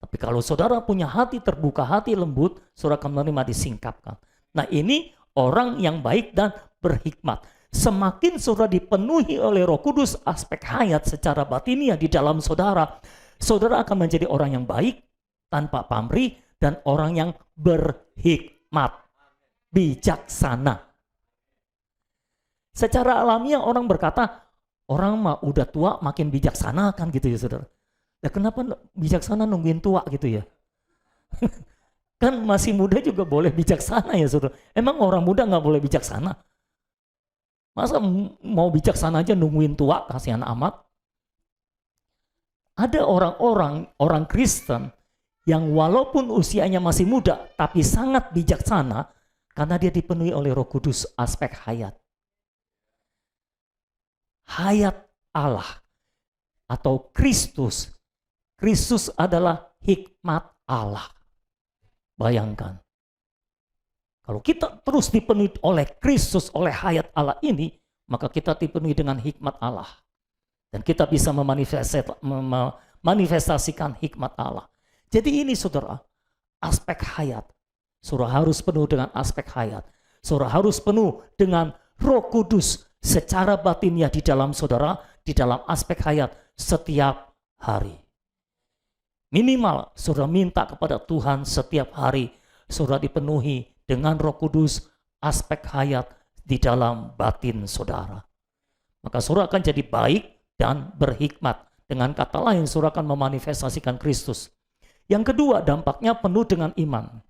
Tapi kalau saudara punya hati terbuka, hati lembut, saudara akan menerima disingkapkan. Nah ini orang yang baik dan berhikmat. Semakin saudara dipenuhi oleh Roh Kudus, aspek hayat secara batiniah di dalam saudara, saudara akan menjadi orang yang baik, tanpa pamrih, dan orang yang berhikmat, bijaksana. Secara alamiah orang berkata, orang mah udah tua makin bijaksana kan gitu ya saudara. Ya kenapa bijaksana nungguin tua gitu ya? Kan masih muda juga boleh bijaksana ya saudara. Emang orang muda nggak boleh bijaksana? Masa mau bijaksana aja nungguin tua, kasihan amat? Ada orang Kristen yang walaupun usianya masih muda, tapi sangat bijaksana karena dia dipenuhi oleh Roh Kudus, aspek hayat. Hayat Allah atau Kristus. Kristus adalah hikmat Allah. Bayangkan. Kalau kita terus dipenuhi oleh Kristus, oleh hayat Allah ini, maka kita dipenuhi dengan hikmat Allah. Dan kita bisa memanifestasikan hikmat Allah. Jadi ini saudara, aspek hayat. Saudara harus penuh dengan aspek hayat. Saudara harus penuh dengan Roh Kudus secara batinnya di dalam saudara, di dalam aspek hayat setiap hari. Minimal saudara minta kepada Tuhan setiap hari, saudara dipenuhi dengan Roh Kudus, aspek hayat di dalam batin saudara. Maka saudara akan jadi baik dan berhikmat. Dengan kata lain, saudara akan memanifestasikan Kristus. Yang kedua, dampaknya penuh dengan iman.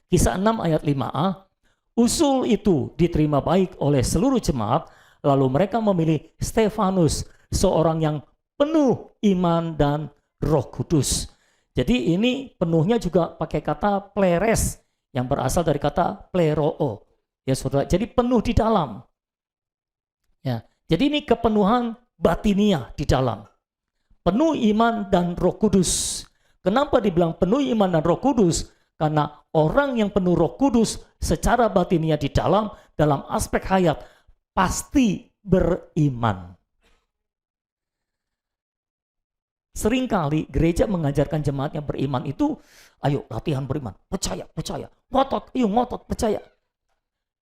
Kisah 6 ayat 5a, usul itu diterima baik oleh seluruh jemaat, lalu mereka memilih Stefanus, seorang yang penuh iman dan Roh Kudus. Jadi ini penuhnya juga pakai kata pleres, yang berasal dari kata pleroo. Ya saudara, jadi penuh di dalam. Ya, jadi ini kepenuhan batiniah di dalam. Penuh iman dan Roh Kudus. Kenapa dibilang penuh iman dan Roh Kudus? Karena orang yang penuh Roh Kudus secara batiniah di dalam aspek hayat pasti beriman. Seringkali gereja mengajarkan jemaatnya beriman itu, ayo latihan beriman, percaya, ngotot, ayo ngotot, percaya.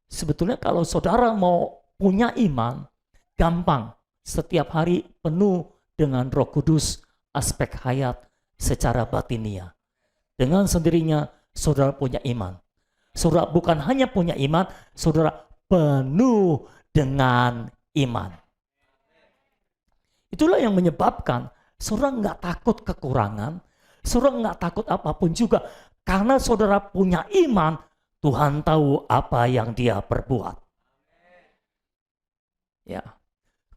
Sebetulnya kalau saudara mau punya iman, gampang, setiap hari penuh dengan Roh Kudus, aspek hayat secara batiniah. Dengan sendirinya saudara punya iman. Saudara bukan hanya punya iman, saudara penuh dengan iman. Itulah yang menyebabkan saudara nggak takut kekurangan, saudara nggak takut apapun juga. Karena saudara punya iman, Tuhan tahu apa yang Dia perbuat. Ya,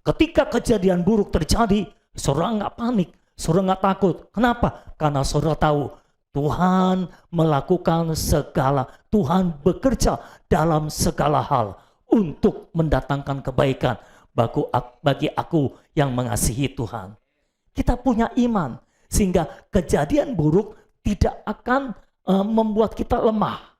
ketika kejadian buruk terjadi, saudara nggak panik, saudara nggak takut. Kenapa? Karena saudara tahu Tuhan melakukan segala, Tuhan bekerja dalam segala hal untuk mendatangkan kebaikan bagi aku yang mengasihi Tuhan. Kita punya iman sehingga kejadian buruk tidak akan membuat kita lemah.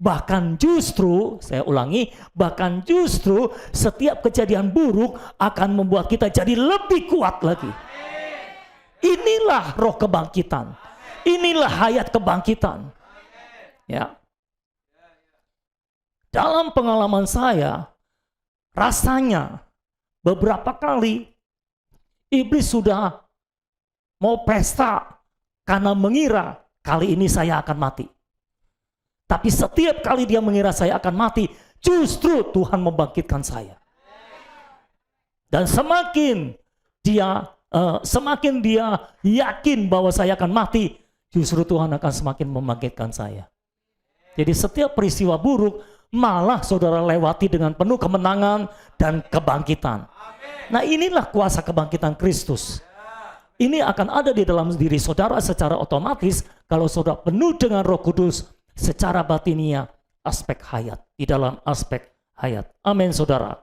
Bahkan justru, saya ulangi, bahkan justru setiap kejadian buruk akan membuat kita jadi lebih kuat lagi. Inilah roh kebangkitan. Inilah hayat kebangkitan. Ya. Dalam pengalaman saya, rasanya beberapa kali iblis sudah mau pesta karena mengira kali ini saya akan mati. Tapi setiap kali dia mengira saya akan mati, justru Tuhan membangkitkan saya. Dan semakin dia yakin bahwa saya akan mati, justru Tuhan akan semakin membangkitkan saya. Jadi setiap peristiwa buruk malah saudara lewati dengan penuh kemenangan dan kebangkitan. Nah, inilah kuasa kebangkitan Kristus. Ini akan ada di dalam diri saudara secara otomatis kalau saudara penuh dengan Roh Kudus secara batiniah, aspek hayat, di dalam aspek hayat. Amin saudara.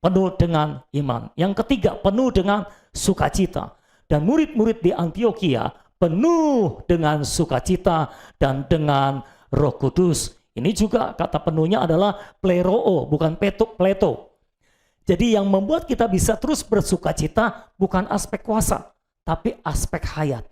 Penuh dengan iman. Yang ketiga, penuh dengan sukacita. Dan murid-murid di Antiokhia penuh dengan sukacita dan dengan Roh Kudus. Ini juga kata penuhnya adalah pleroo, bukan pleto. Jadi yang membuat kita bisa terus bersukacita bukan aspek kuasa, tapi aspek hayat.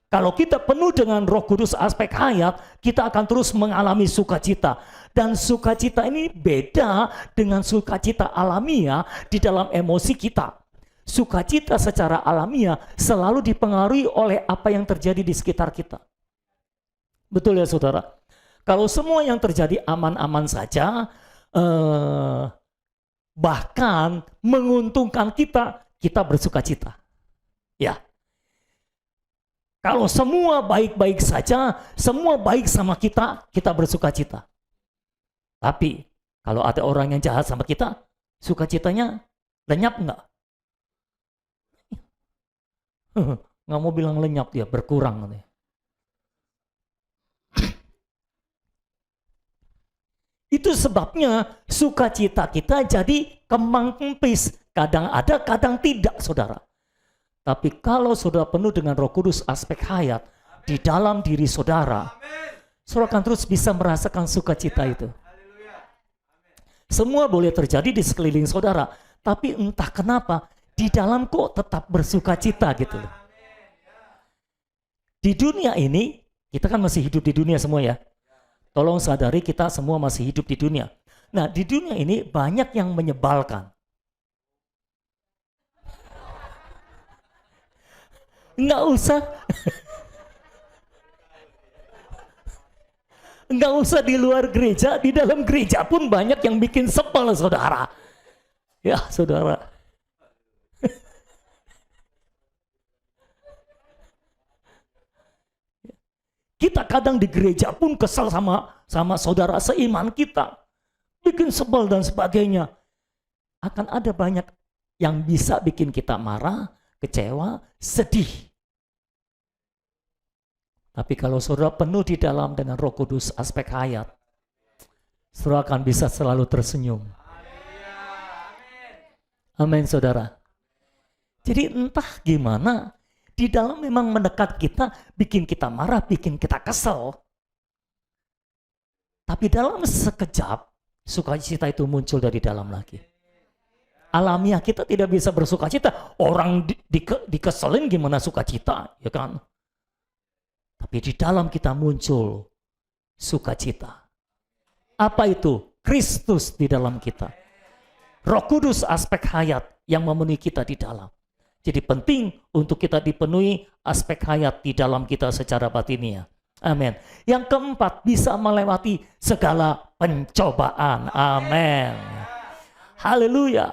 Kalau kita penuh dengan Roh Kudus aspek hayat, kita akan terus mengalami sukacita. Dan sukacita ini beda dengan sukacita alamiah di dalam emosi kita. Sukacita secara alamiah selalu dipengaruhi oleh apa yang terjadi di sekitar kita. Betul ya saudara? Kalau semua yang terjadi aman-aman saja, bahkan menguntungkan kita, kita bersukacita. Ya. Kalau semua baik-baik saja, semua baik sama kita, kita bersukacita. Tapi kalau ada orang yang jahat sama kita, sukacitanya lenyap enggak? Nggak mau bilang lenyap, dia berkurang. Itu sebabnya sukacita kita jadi kembang kempis. Kadang ada, kadang tidak, saudara. Tapi kalau saudara penuh dengan Roh Kudus aspek hayat di dalam diri saudara, saudara akan terus bisa merasakan sukacita itu. Semua boleh terjadi di sekeliling saudara, tapi entah kenapa di dalam kok tetap bersukacita gitu. Di dunia ini, kita kan masih hidup di dunia semua ya. Tolong sadari kita semua masih hidup di dunia. Nah, di dunia ini banyak yang menyebalkan. Nggak usah. Nggak usah di luar gereja, di dalam gereja pun banyak yang bikin sebel, saudara. Ya, saudara. Kita kadang di gereja pun kesal sama saudara seiman kita. Bikin sebel dan sebagainya. Akan ada banyak yang bisa bikin kita marah, kecewa, sedih. Tapi kalau saudara penuh di dalam dengan Roh Kudus aspek hayat, saudara akan bisa selalu tersenyum. Amin, saudara. Jadi entah gimana, di dalam memang mendekat kita, bikin kita marah, bikin kita kesel. Tapi dalam sekejap, sukacita itu muncul dari dalam lagi. Alamiah kita tidak bisa bersukacita. Orang dikeselin gimana sukacita, ya kan? Tapi di dalam kita muncul sukacita. Apa itu? Kristus di dalam kita. Roh Kudus aspek hayat yang memenuhi kita di dalam. Jadi penting untuk kita dipenuhi aspek hayat di dalam kita secara batiniah. Amin. Yang keempat, bisa melewati segala pencobaan. Amin. Haleluya.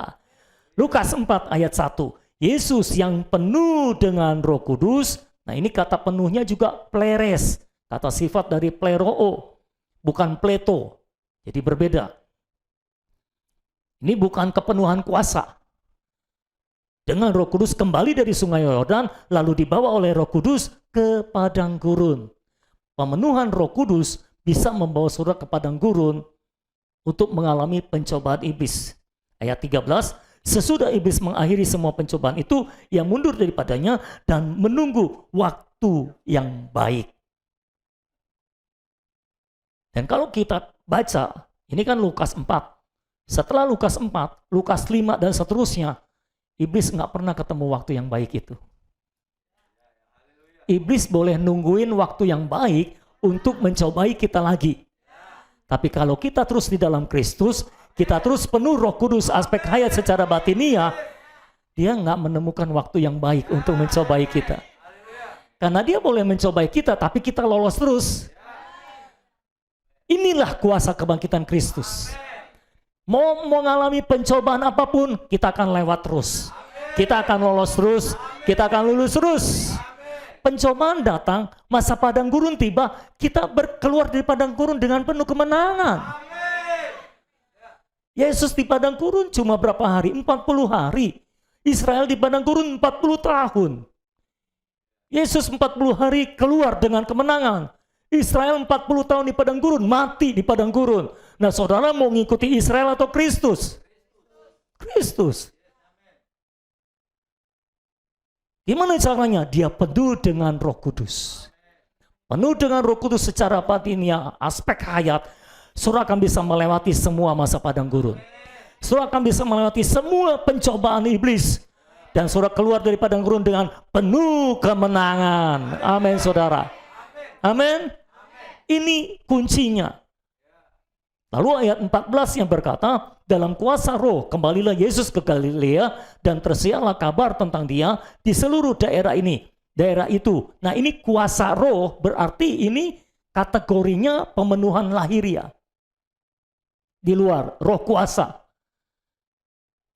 Lukas 4 ayat 1. Yesus yang penuh dengan Roh Kudus. Nah, ini kata penuhnya juga pleres. Kata sifat dari pleroo. Bukan pleto. Jadi berbeda. Ini bukan kepenuhan kuasa. Dengan Roh Kudus kembali dari sungai Yordan, lalu dibawa oleh Roh Kudus ke padang gurun. Pemenuhan Roh Kudus bisa membawa saudara ke padang gurun untuk mengalami pencobaan iblis. Ayat 13, sesudah iblis mengakhiri semua pencobaan itu, ia mundur daripadanya dan menunggu waktu yang baik. Dan kalau kita baca, ini kan Lukas 4. Setelah Lukas 4, Lukas 5 dan seterusnya, iblis nggak pernah ketemu waktu yang baik itu. Iblis boleh nungguin waktu yang baik untuk mencobai kita lagi. Tapi kalau kita terus di dalam Kristus, kita terus penuh Roh Kudus aspek hayat secara batiniah, dia nggak menemukan waktu yang baik untuk mencobai kita. Karena dia boleh mencobai kita, tapi kita lolos terus. Inilah kuasa kebangkitan Kristus. Mau mengalami pencobaan apapun, kita akan lewat terus. Kita akan lolos terus, kita akan lulus terus. Pencobaan datang, masa padang gurun tiba, kita keluar dari padang gurun dengan penuh kemenangan. Yesus di padang gurun cuma berapa hari? 40 hari. Israel di padang gurun 40 tahun. Yesus 40 hari keluar dengan kemenangan. Israel 40 tahun di padang gurun, mati di padang gurun. Nah, saudara mau ngikuti Israel atau Kristus? Kristus. Gimana caranya? Dia penuh dengan Roh Kudus. Penuh dengan Roh Kudus secara batiniah, aspek hayat. Saudara akan bisa melewati semua masa padang gurun. Saudara akan bisa melewati semua pencobaan iblis. Dan saudara keluar dari padang gurun dengan penuh kemenangan. Amin, saudara. Amin. Ini kuncinya. Lalu ayat 14 yang berkata, dalam kuasa Roh kembalilah Yesus ke Galilea dan tersiarlah kabar tentang dia di seluruh daerah ini, daerah itu. Nah, ini kuasa Roh berarti ini kategorinya pemenuhan lahiriah. Di luar, Roh kuasa.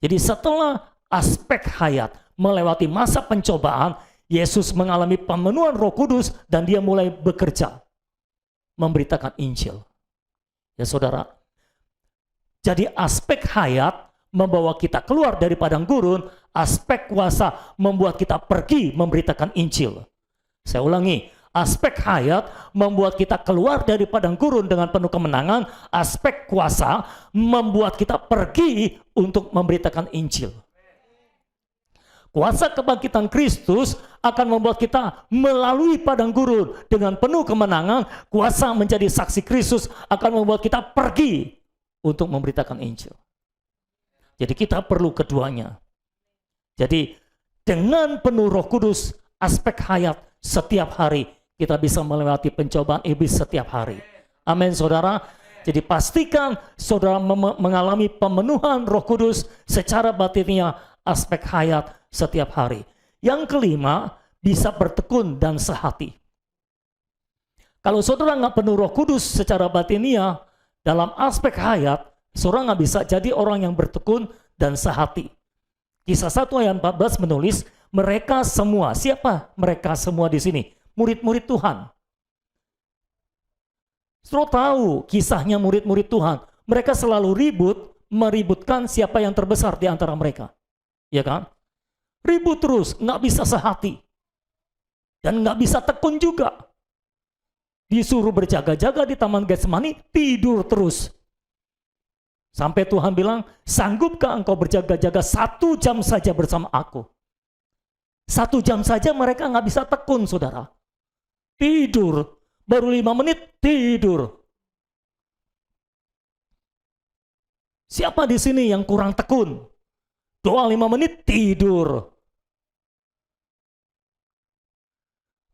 Jadi setelah aspek hayat melewati masa pencobaan, Yesus mengalami pemenuhan Roh Kudus dan dia mulai bekerja. Memberitakan Injil. Ya saudara, jadi aspek hayat membawa kita keluar dari padang gurun, aspek kuasa membuat kita pergi memberitakan Injil. Saya ulangi, aspek hayat membuat kita keluar dari padang gurun dengan penuh kemenangan, aspek kuasa membuat kita pergi untuk memberitakan Injil. Kuasa kebangkitan Kristus akan membuat kita melalui padang gurun dengan penuh kemenangan. Kuasa menjadi saksi Kristus akan membuat kita pergi untuk memberitakan Injil. Jadi kita perlu keduanya. Jadi dengan penuh Roh Kudus, aspek hayat setiap hari kita bisa melewati pencobaan iblis setiap hari. Amin, saudara. Jadi pastikan saudara mengalami pemenuhan Roh Kudus secara batinnya, aspek hayat setiap hari. Yang kelima, bisa bertekun dan sehati. Kalau saudara nggak penuh Roh Kudus secara batinnya dalam aspek hayat, saudara nggak bisa jadi orang yang bertekun dan sehati. Kisah 1 ayat 14 menulis, mereka semua, siapa mereka semua di sini? Murid-murid Tuhan. Saudara tahu kisahnya murid-murid Tuhan. Mereka selalu meributkan siapa yang terbesar di antara mereka. Ya kan? Ribut terus, nggak bisa sehati. Dan nggak bisa tekun juga. Disuruh berjaga-jaga di Taman Getsemani, tidur terus. Sampai Tuhan bilang, sanggupkah engkau berjaga-jaga 1 jam saja bersama aku? 1 jam saja mereka nggak bisa tekun, saudara. Tidur. Baru 5 menit tidur. Siapa di sini yang kurang tekun? Doa 5 menit tidur.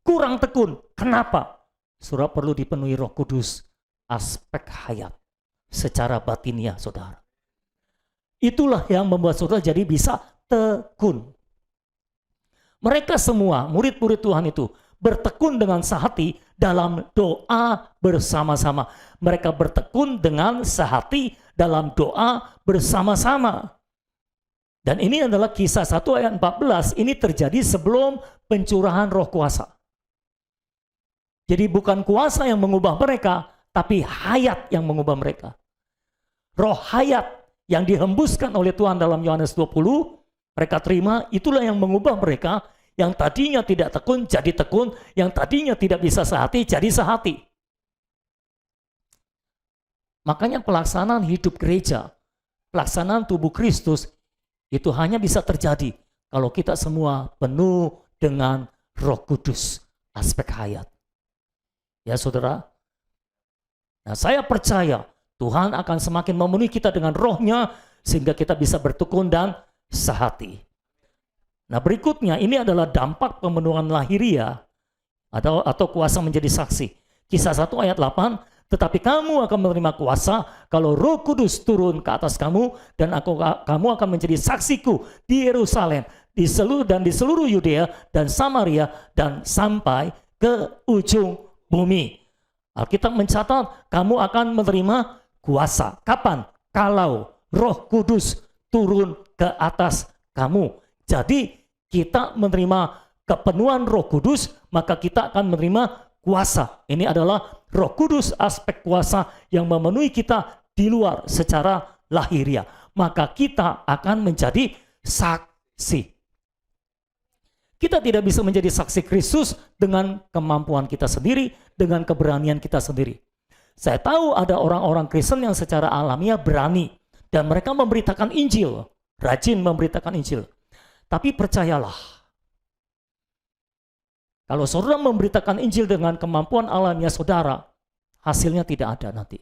Kurang tekun. Kenapa? Saudara perlu dipenuhi Roh Kudus. Aspek hayat. Secara batinnya, saudara. Itulah yang membuat saudara jadi bisa tekun. Mereka semua, murid-murid Tuhan itu, bertekun dengan sehati dalam doa bersama-sama. Mereka bertekun dengan sehati dalam doa bersama-sama. Dan ini adalah kisah 1 ayat 14. Ini terjadi sebelum pencurahan roh kuasa. Jadi bukan kuasa yang mengubah mereka, tapi hayat yang mengubah mereka. Roh hayat yang dihembuskan oleh Tuhan dalam Yohanes 20, mereka terima, itulah yang mengubah mereka. Yang tadinya tidak tekun jadi tekun, yang tadinya tidak bisa sehati jadi sehati. Makanya pelaksanaan hidup gereja, pelaksanaan tubuh Kristus itu hanya bisa terjadi kalau kita semua penuh dengan Roh Kudus, aspek hayat. Ya saudara, nah saya percaya Tuhan akan semakin memenuhi kita dengan rohnya sehingga kita bisa bertekun dan sehati. Nah berikutnya ini adalah dampak pemenuhan lahiriah atau kuasa menjadi saksi. Kisah 1 ayat 8, tetapi kamu akan menerima kuasa kalau Roh Kudus turun ke atas kamu dan kamu akan menjadi saksiku di Yerusalem, di seluruh Yudea dan Samaria dan sampai ke ujung bumi. Alkitab mencatat kamu akan menerima kuasa. Kapan? Kalau Roh Kudus turun ke atas kamu. Jadi kita menerima kepenuhan Roh Kudus, maka kita akan menerima kuasa. Ini adalah Roh Kudus, aspek kuasa yang memenuhi kita di luar secara lahiriah. Maka kita akan menjadi saksi. Kita tidak bisa menjadi saksi Kristus dengan kemampuan kita sendiri, dengan keberanian kita sendiri. Saya tahu ada orang-orang Kristen yang secara alamiah berani dan mereka memberitakan Injil, rajin memberitakan Injil. Tapi percayalah, kalau saudara memberitakan Injil dengan kemampuan alamiah saudara, hasilnya tidak ada nanti.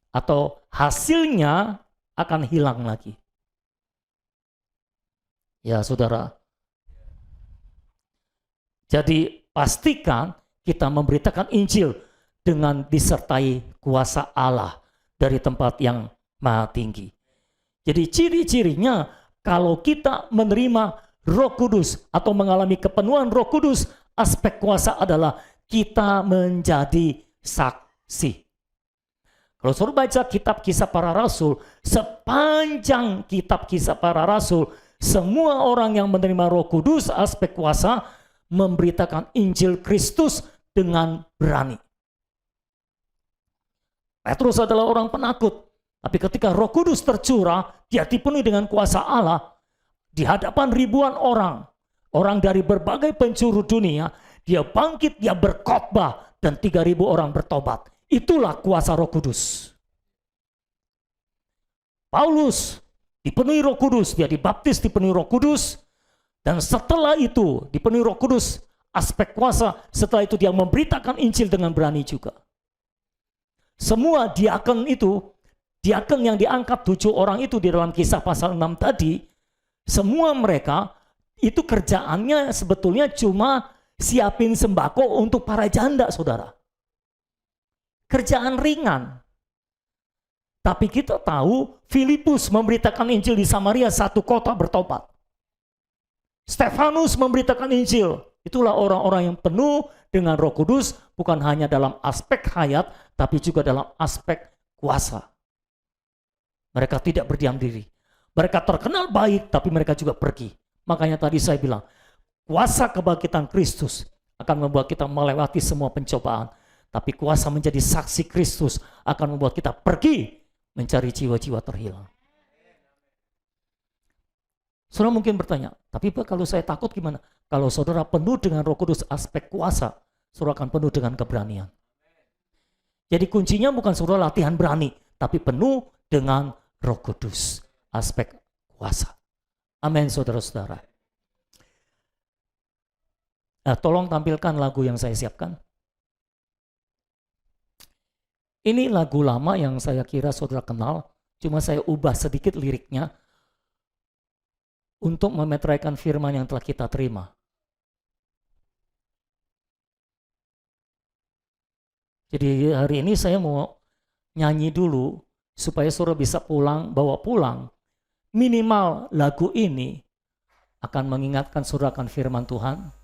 Atau hasilnya akan hilang lagi. Ya saudara. Jadi pastikan kita memberitakan Injil dengan disertai kuasa Allah dari tempat yang maha tinggi. Jadi ciri-cirinya kalau kita menerima Roh Kudus atau mengalami kepenuhan Roh Kudus, aspek kuasa adalah kita menjadi saksi. Kalau saudara baca kitab Kisah Para Rasul, sepanjang kitab Kisah Para Rasul, semua orang yang menerima Roh Kudus, aspek kuasa, memberitakan Injil Kristus dengan berani. Petrus adalah orang penakut. Tapi ketika Roh Kudus tercurah, dia dipenuhi dengan kuasa Allah di hadapan ribuan orang dari berbagai penjuru dunia, dia bangkit, dia berkhotbah dan 3.000 orang bertobat. Itulah kuasa Roh Kudus. Paulus dipenuhi Roh Kudus, dia dibaptis dipenuhi Roh Kudus, dan setelah itu dipenuhi Roh Kudus, aspek kuasa, setelah itu dia memberitakan Injil dengan berani juga. Semua diakon itu, diakon yang diangkat 7 orang itu di dalam Kisah pasal 6 tadi, semua mereka itu kerjaannya sebetulnya cuma siapin sembako untuk para janda, saudara. Kerjaan ringan. Tapi kita tahu Filipus memberitakan Injil di Samaria, satu kota bertobat. Stefanus memberitakan Injil. Itulah orang-orang yang penuh dengan Roh Kudus, bukan hanya dalam aspek hayat, tapi juga dalam aspek kuasa. Mereka tidak berdiam diri. Mereka terkenal baik, tapi mereka juga pergi. Makanya tadi saya bilang, kuasa kebangkitan Kristus akan membuat kita melewati semua pencobaan. Tapi kuasa menjadi saksi Kristus akan membuat kita pergi mencari jiwa-jiwa terhilang. Saudara mungkin bertanya, tapi Pak, kalau saya takut gimana? Kalau saudara penuh dengan Roh Kudus aspek kuasa, saudara akan penuh dengan keberanian. Jadi kuncinya bukan saudara latihan berani, tapi penuh dengan Roh Kudus aspek kuasa. Amin, saudara-saudara. Nah, tolong tampilkan lagu yang saya siapkan. Ini lagu lama yang saya kira saudara kenal, cuma saya ubah sedikit liriknya untuk memetraikan firman yang telah kita terima. Jadi hari ini saya mau nyanyi dulu supaya saudara bisa bawa pulang. Minimal lagu ini akan mengingatkan saudara akan firman Tuhan.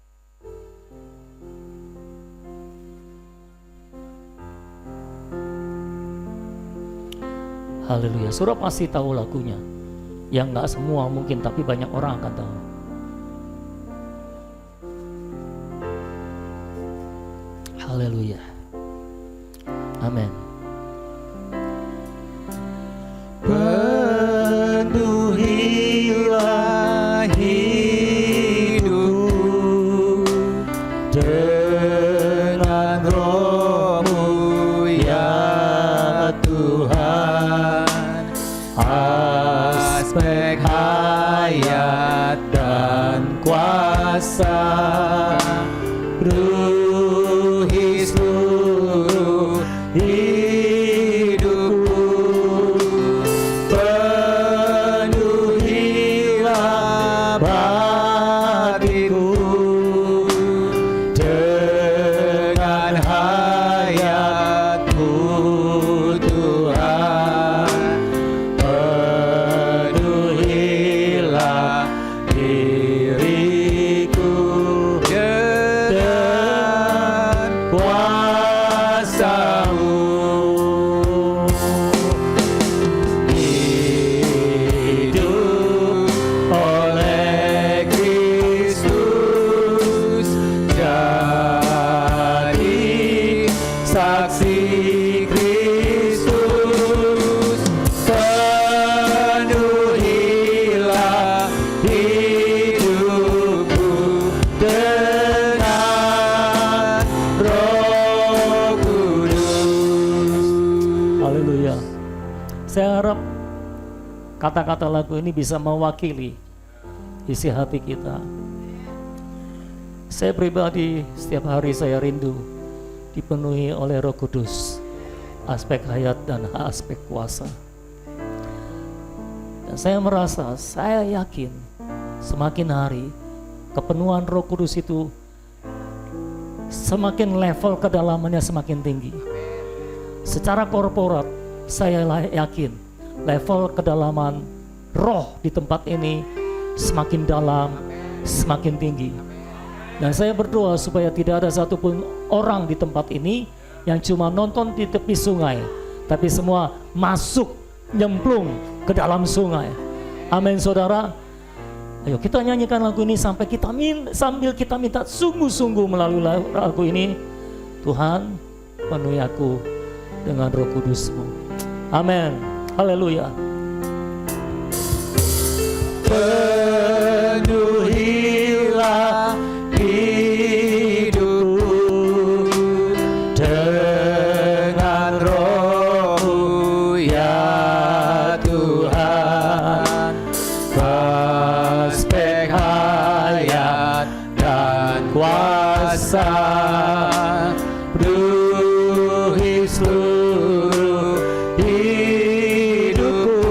Haleluya, saudara pasti tahu lagunya. Yang nggak semua mungkin, tapi banyak orang akan tahu. Haleluya. Amin. Penuhilah hidupku dengan Roh-Mu ya Tuhan, aspek hayat dan kuasa, ruhi seluruh hidupku. Penuhilah batinku dengan hayat-Mu Tuhan. Penuhilah diriku dengan kuasa-Mu. Hidup oleh Kristus, jadi saksi Kristus. Penuhilah hidupku dengan Roh Kudus. Haleluya. Saya harap kata-kata lagu ini bisa mewakili isi hati kita. Saya pribadi setiap hari saya rindu dipenuhi oleh Roh Kudus, aspek hayat dan aspek kuasa. Dan saya merasa, saya yakin semakin hari kepenuhan Roh Kudus itu semakin level kedalamannya semakin tinggi. Secara korporat saya yakin level kedalaman roh di tempat ini semakin dalam, semakin tinggi. Dan saya berdoa supaya tidak ada satupun orang di tempat ini yang cuma nonton di tepi sungai, tapi semua masuk nyemplung ke dalam sungai. Amin, saudara. Ayo kita nyanyikan lagu ini sampai sambil kita minta sungguh-sungguh melalui lagu ini. Tuhan, penuhi aku dengan Roh Kudus-Mu. Amin. Haleluya. Penuhilah hidupku dengan Roh-Mu ya Tuhan, aspek hayat dan kuasa, ruhi seluruh hidupku.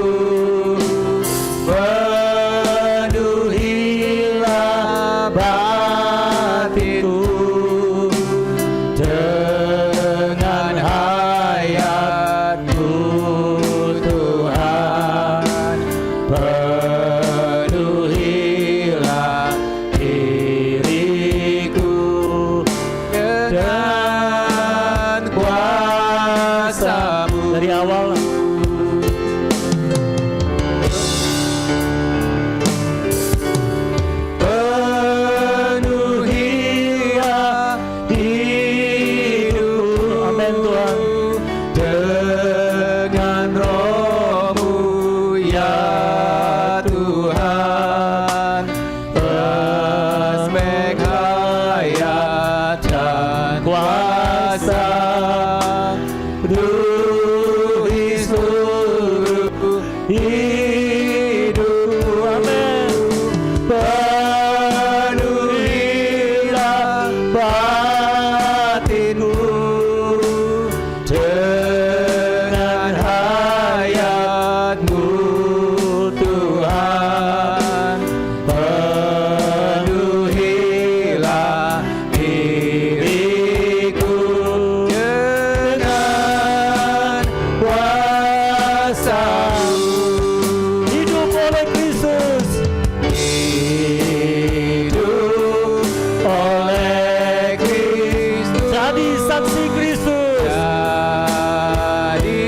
Kristus. Hidup oleh Kristus. Jadi saksi Kristus. Jadi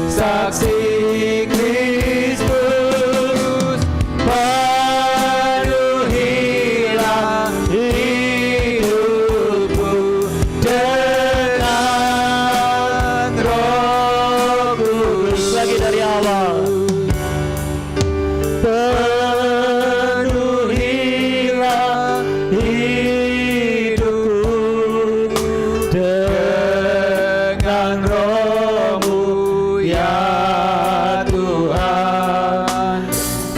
saksi Kristus. Penuhilah hidupku dengan Roh Kudus. Lagi dari awal. Penuhilah hidupku Dengan Roh-Mu ya Tuhan,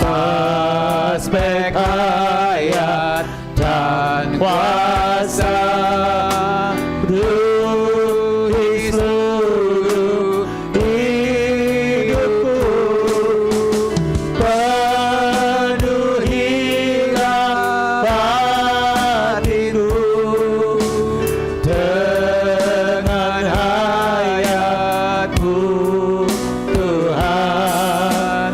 aspek hayat dan kuasa penuhi seluruh hidupku. Penuhilah hatiku dengan hayat-Mu Tuhan.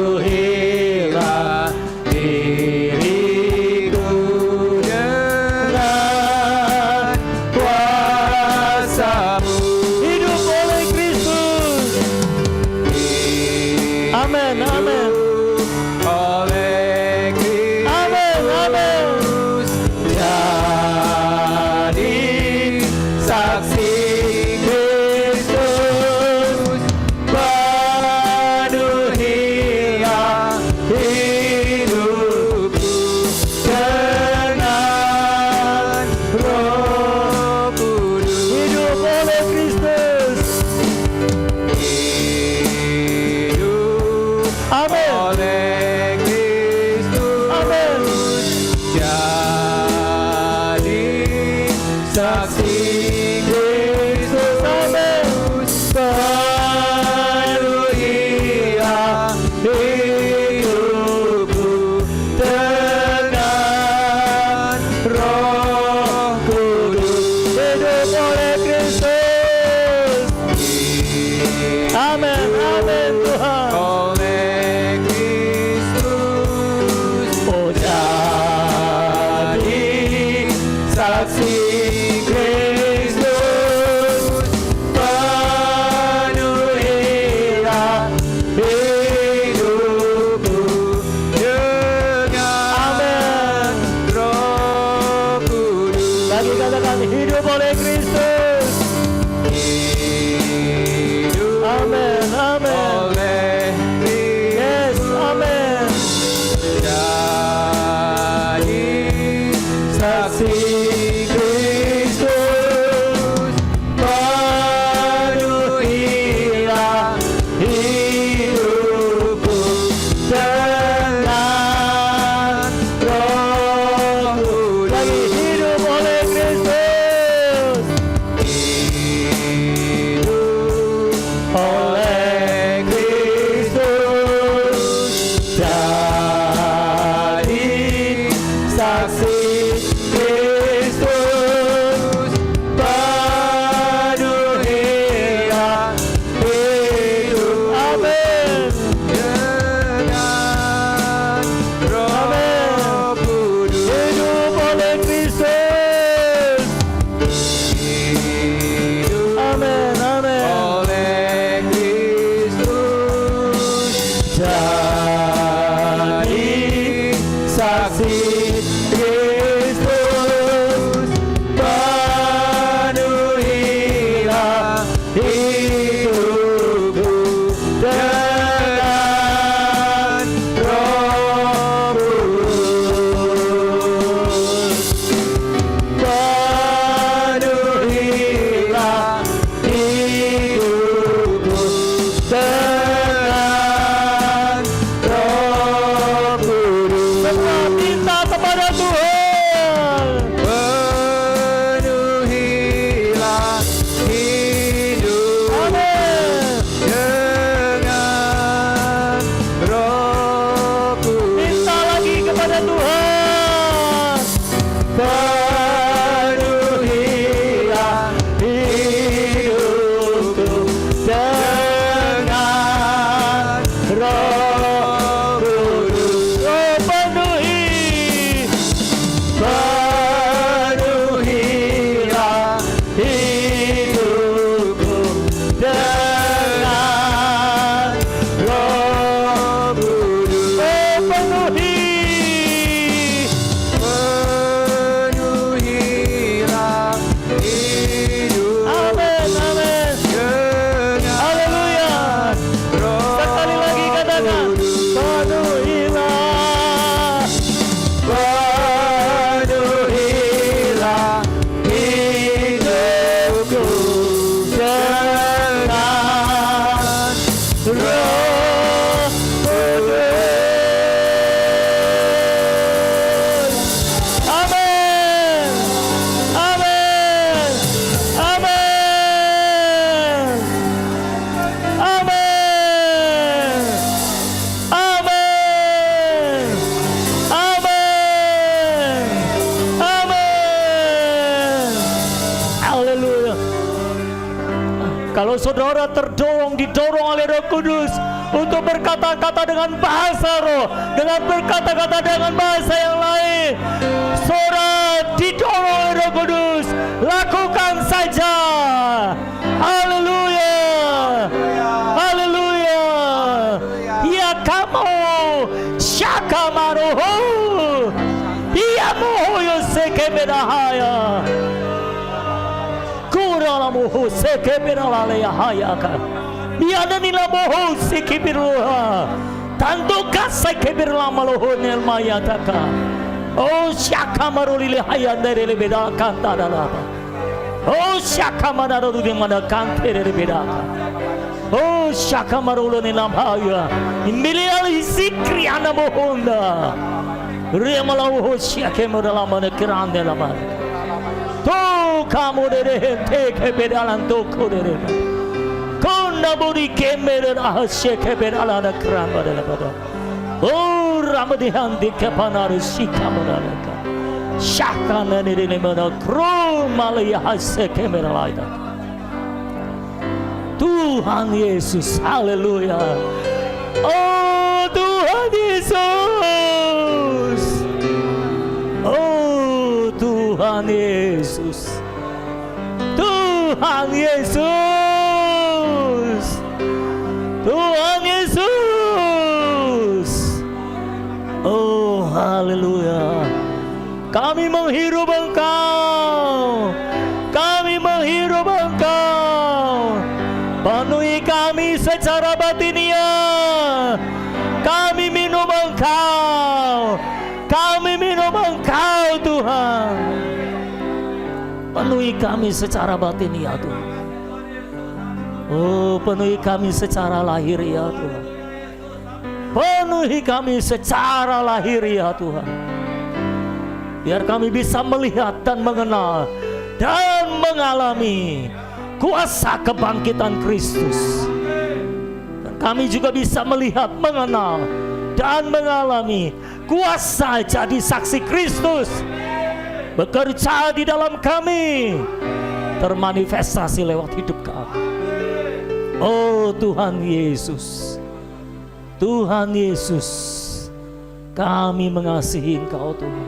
Penuhilah diriku dengan kuasa-Mu. hidup oleh Kristus. Amin, amin. Oleh Kristus. Amin, amin. Jadi saksi Kristus. Penuhilah hidupku dengan Roh Kudus. Hidup oleh Kristus. Hidup Amin. Kalau saudara didorong oleh Roh Kudus untuk berkata-kata dengan bahasa roh, dengan berkata-kata dengan bahasa yang lain, saudara didorong oleh Roh Kudus, lakukan saja. Haleluya, haleluya. Ya kamu syakamaroho, ya mohoyo sekeberahaya. Moho sekebiralaya hayaka. Biada nila moho sekebiruha. Tanduka sekebirlamaloho nelmayataka. Oh syakamarulile hayandere bedaka tadalaba. Oh syakamarulile madakantere bedaka. Oh syakamarulile nilamhaya. Imbilial zikri ana mohonda. Remalaho syakemadalamane kirande lamane. Tu kamu dere teke bedalan toko dere. Kona budi kemere rahasya keberala na krama dere pada. Oh ramadihan di kepanar sikamodalaka. Shakana dere mana krum malaya hasya keberala ida. Tuhan Yesus, haleluya. Oh Tuhan Yesus. Oh Tuhan Yesus, Tuhan Yesus, Tuhan Yesus. Oh haleluya. Kami menghirup Engkau, kami menghirup Engkau. Penuhi kami secara batinia. Kami minum Engkau, kami minum Engkau Tuhan. Penuhi kami secara batin ya Tuhan. Oh penuhi kami secara lahir ya Tuhan. Penuhi kami secara lahir ya Tuhan. Biar kami bisa melihat dan mengenal dan mengalami kuasa kebangkitan Kristus. Dan kami juga bisa melihat, mengenal dan mengalami kuasa jadi saksi Kristus bekerja di dalam kami, termanifestasi lewat hidup kami. Oh Tuhan Yesus, Tuhan Yesus, kami mengasihi Engkau Tuhan.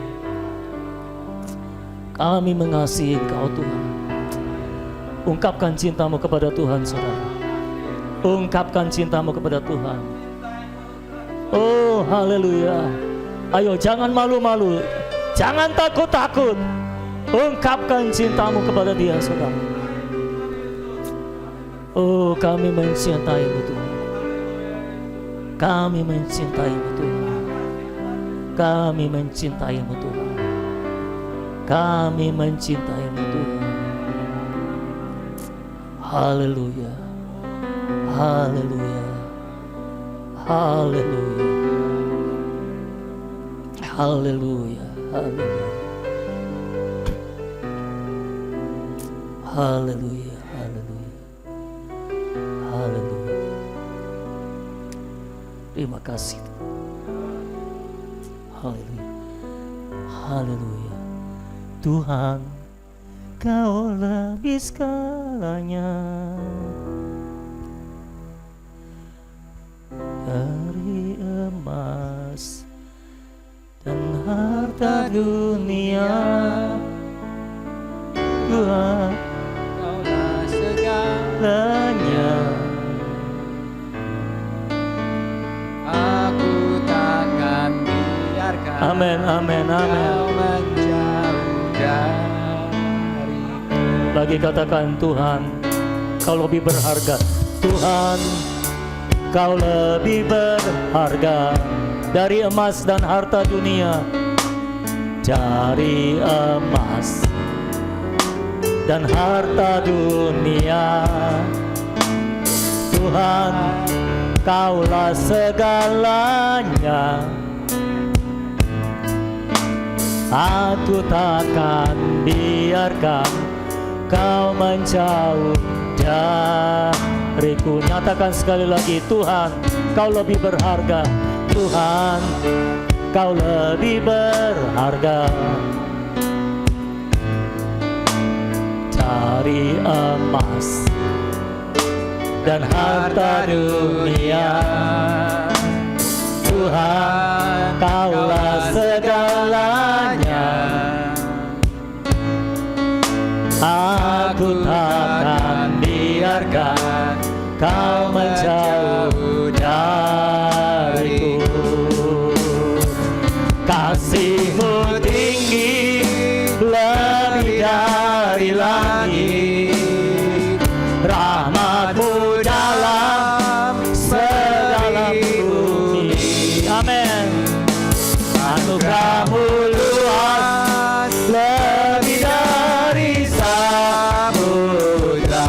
Kami mengasihi Engkau Tuhan. Ungkapkan cintamu kepada Tuhan saudara. Ungkapkan cintamu kepada Tuhan. Oh haleluya. Ayo jangan malu-malu, jangan takut-takut. Ungkapkan cintamu kepada Dia saudara. Oh kami mencintaimu Tuhan. Kami mencintaimu Tuhan. Kami mencintaimu Tuhan. Kami mencintaimu Tuhan. Haleluya. Haleluya. Haleluya. Haleluya. Haleluya. Haleluya. Haleluya. Haleluya. Terima kasih. Haleluya. Haleluya. Tuhan, Kau lebih segalanya dari emas dan harta dunia. Tuhan, Kaulah segalanya. Aku takkan biarkan amin, amin, amin. Kau menjauh dariku. Lagi katakan, Tuhan, Kau lebih berharga. Tuhan, Kau lebih berharga dari emas dan harta dunia. Dari emas dan harta dunia, Tuhan, Kaulah segalanya. Aku takkan biarkan Kau menjauh dariku. Nyatakan sekali lagi, Tuhan, Kau lebih berharga. Tuhan, Kau lebih berharga dari emas dan harta dunia. Tuhan, Kaulah segalanya. Aku takkan biarkan Kau menjauh dariku. Kasih-Mu tinggi lebih dari langit, rahmat-Mu dalam segala bumi. Amin. Anugerah-Mu luas lebih dari samudra.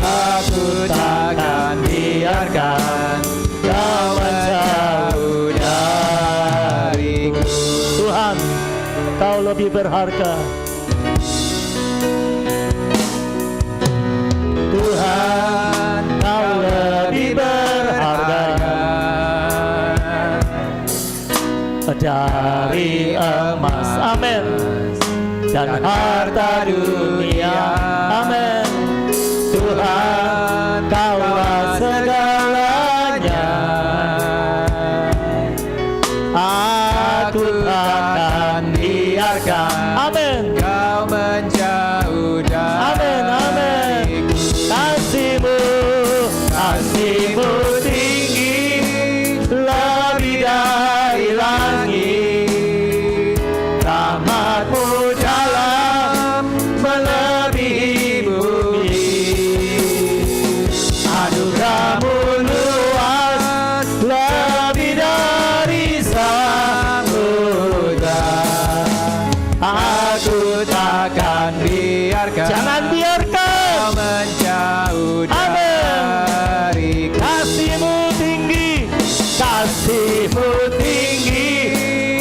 Aku takkan biarkan Kau menjauh dariku. Tuhan, Kau lebih berharga. Tuhan, Kau lebih berharga dari emas, amin, dan harta dunia, amin. Tuhan, Kaulah segalanya. Aku takkan biarkan, amin, Kau menjauh amin, amin. Kasih-Mu, kasih-Mu tinggi lebih dari langit, rahmat-Mu dalam melebihi bumi. Anugerah-Mu luas lebih dari samudra. Aku takkan biarkan, jangan biarkan Kau menjauh amin. dariku. Kasih-Mu tinggi, kasih-Mu tinggi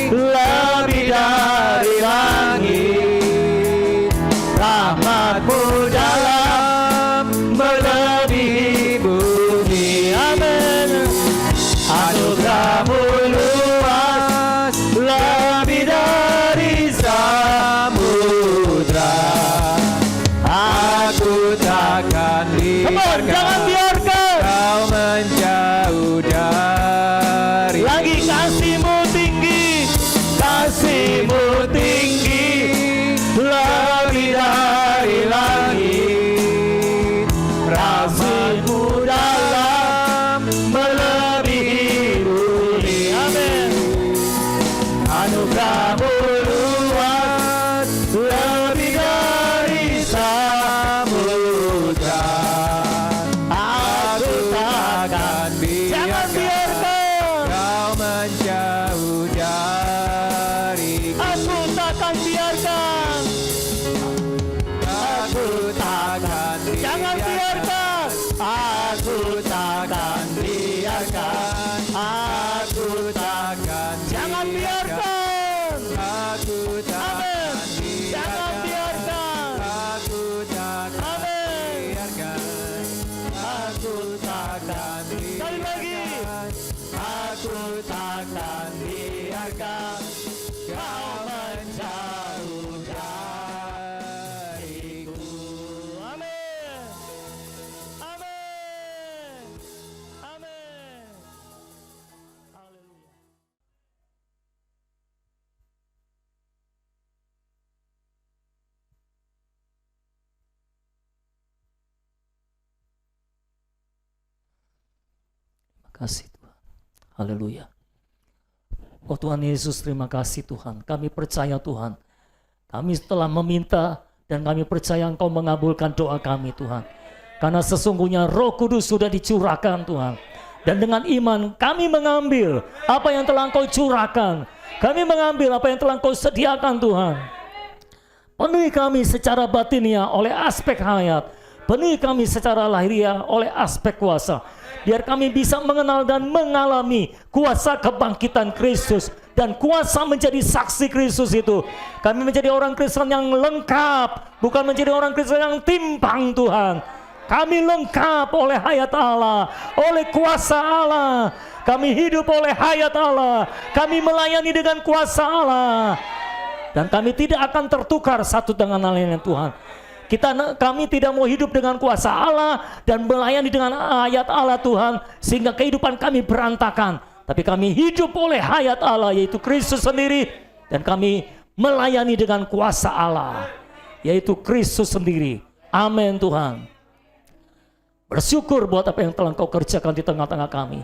lebih dari langit, rahmat-Mu dalam melebihi bumi. Amin. Anugerah-Mu luas lebih dari samudra. Aku takkan Come on, jangan biarkan biarkan. Kau menjauh dari Lagi kasih-Mu tinggi, kasih-Mu tinggi lebih dari langit, rahmat-Mu dalam melebihi bumi. Amin. Anugerah-Mu luas lebih dari samudra. Aku takkan jangan biarkan. Kau menjauh dari Aku takkan biarkan. Aku takkan Jangan biarkan. Aku takkan biarkan. Aku takkan. Jangan biarkan. Aku Amin. takkan Jangan biarkan. Aku takkan Amin. biarkan. Aku takkan. Sekali lagi. Aku takkan biarkan Kau menjauh dariku. Amin. Amin. Amin. Haleluya. Terima kasih Tuhan. Haleluya. Oh Tuhan Yesus, terima kasih Tuhan. Kami percaya Tuhan. Kami telah meminta dan kami percaya Engkau mengabulkan doa kami Tuhan. Karena sesungguhnya Roh Kudus sudah dicurahkan Tuhan. Dan dengan iman kami mengambil apa yang telah Engkau curahkan. Kami mengambil apa yang telah Engkau sediakan Tuhan. Penuhi kami secara batinia oleh aspek hayat. Penuhi kami secara lahiriah oleh aspek kuasa. Biar kami bisa mengenal dan mengalami kuasa kebangkitan Kristus. Dan kuasa menjadi saksi Kristus itu. Kami menjadi orang Kristen yang lengkap. Bukan menjadi orang Kristen yang timpang Tuhan. Kami lengkap oleh hayat Allah. Oleh kuasa Allah. Kami hidup oleh hayat Allah. Kami melayani dengan kuasa Allah. Dan kami tidak akan tertukar satu dengan lainnya Tuhan. Kami tidak mau hidup dengan kuasa Allah dan melayani dengan ayat Allah Tuhan, sehingga kehidupan kami berantakan. Tapi kami hidup oleh hayat Allah, yaitu Kristus sendiri. Dan kami melayani dengan kuasa Allah, yaitu Kristus sendiri. Amin Tuhan. Bersyukur buat apa yang telah Engkau kerjakan di tengah-tengah kami.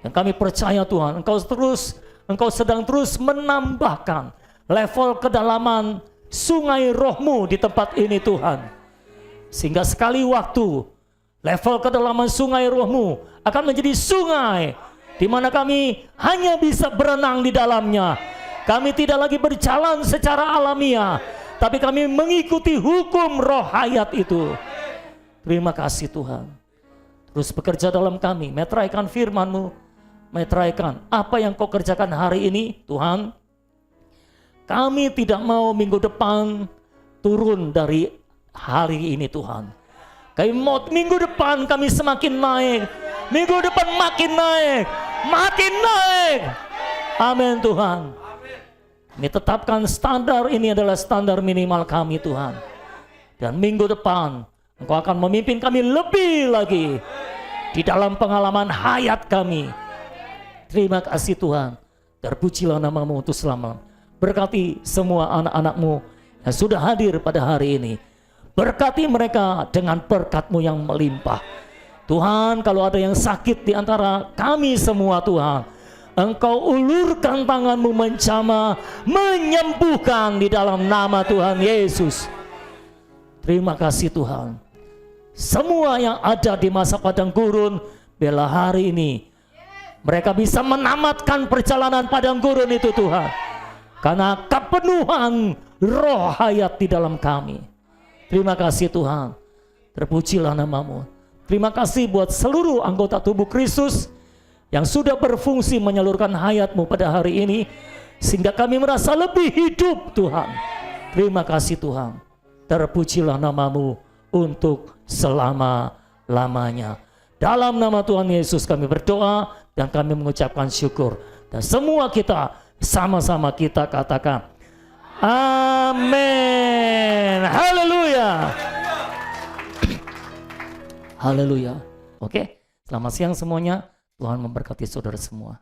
Dan kami percaya Tuhan, Engkau sedang terus menambahkan level kedalaman sungai Roh-Mu di tempat ini Tuhan. Sehingga sekali waktu level kedalaman sungai Roh-Mu akan menjadi sungai di mana kami hanya bisa berenang di dalamnya. Kami tidak lagi berjalan secara alamiah, tapi kami mengikuti hukum roh hayat itu. Terima kasih Tuhan. Terus bekerja dalam kami, meteraikan firman-Mu, meteraikan apa yang Kau kerjakan hari ini Tuhan. Kami tidak mau minggu depan turun dari hari ini Tuhan. Kami mau minggu depan kami semakin naik, minggu depan makin naik, makin naik. Amin Tuhan. Kami tetapkan standar ini adalah standar minimal kami Tuhan. Dan minggu depan Engkau akan memimpin kami lebih lagi di dalam pengalaman hayat kami. Terima kasih Tuhan. Terpujilah nama-Mu untuk selamanya. Berkati semua anak-anak-Mu yang sudah hadir pada hari ini. Berkati mereka dengan berkat-Mu yang melimpah. Tuhan, kalau ada yang sakit di antara kami semua Tuhan, Engkau ulurkan tangan-Mu menjamah, menyembuhkan di dalam nama Tuhan Yesus. Terima kasih Tuhan. Semua yang ada di masa padang gurun, bela hari ini mereka bisa menamatkan perjalanan padang gurun itu Tuhan, karena kepenuhan roh hayat di dalam kami. Terima kasih Tuhan. Terpujilah nama-Mu. Terima kasih buat seluruh anggota tubuh Kristus yang sudah berfungsi menyalurkan hayat-Mu pada hari ini, sehingga kami merasa lebih hidup Tuhan. Terima kasih Tuhan. Terpujilah nama-Mu untuk selama-lamanya. Dalam nama Tuhan Yesus kami berdoa dan kami mengucapkan syukur. Dan semua kita sama-sama kita katakan amin. Haleluya. Haleluya. Oke, selamat siang semuanya. Tuhan memberkati saudara semua.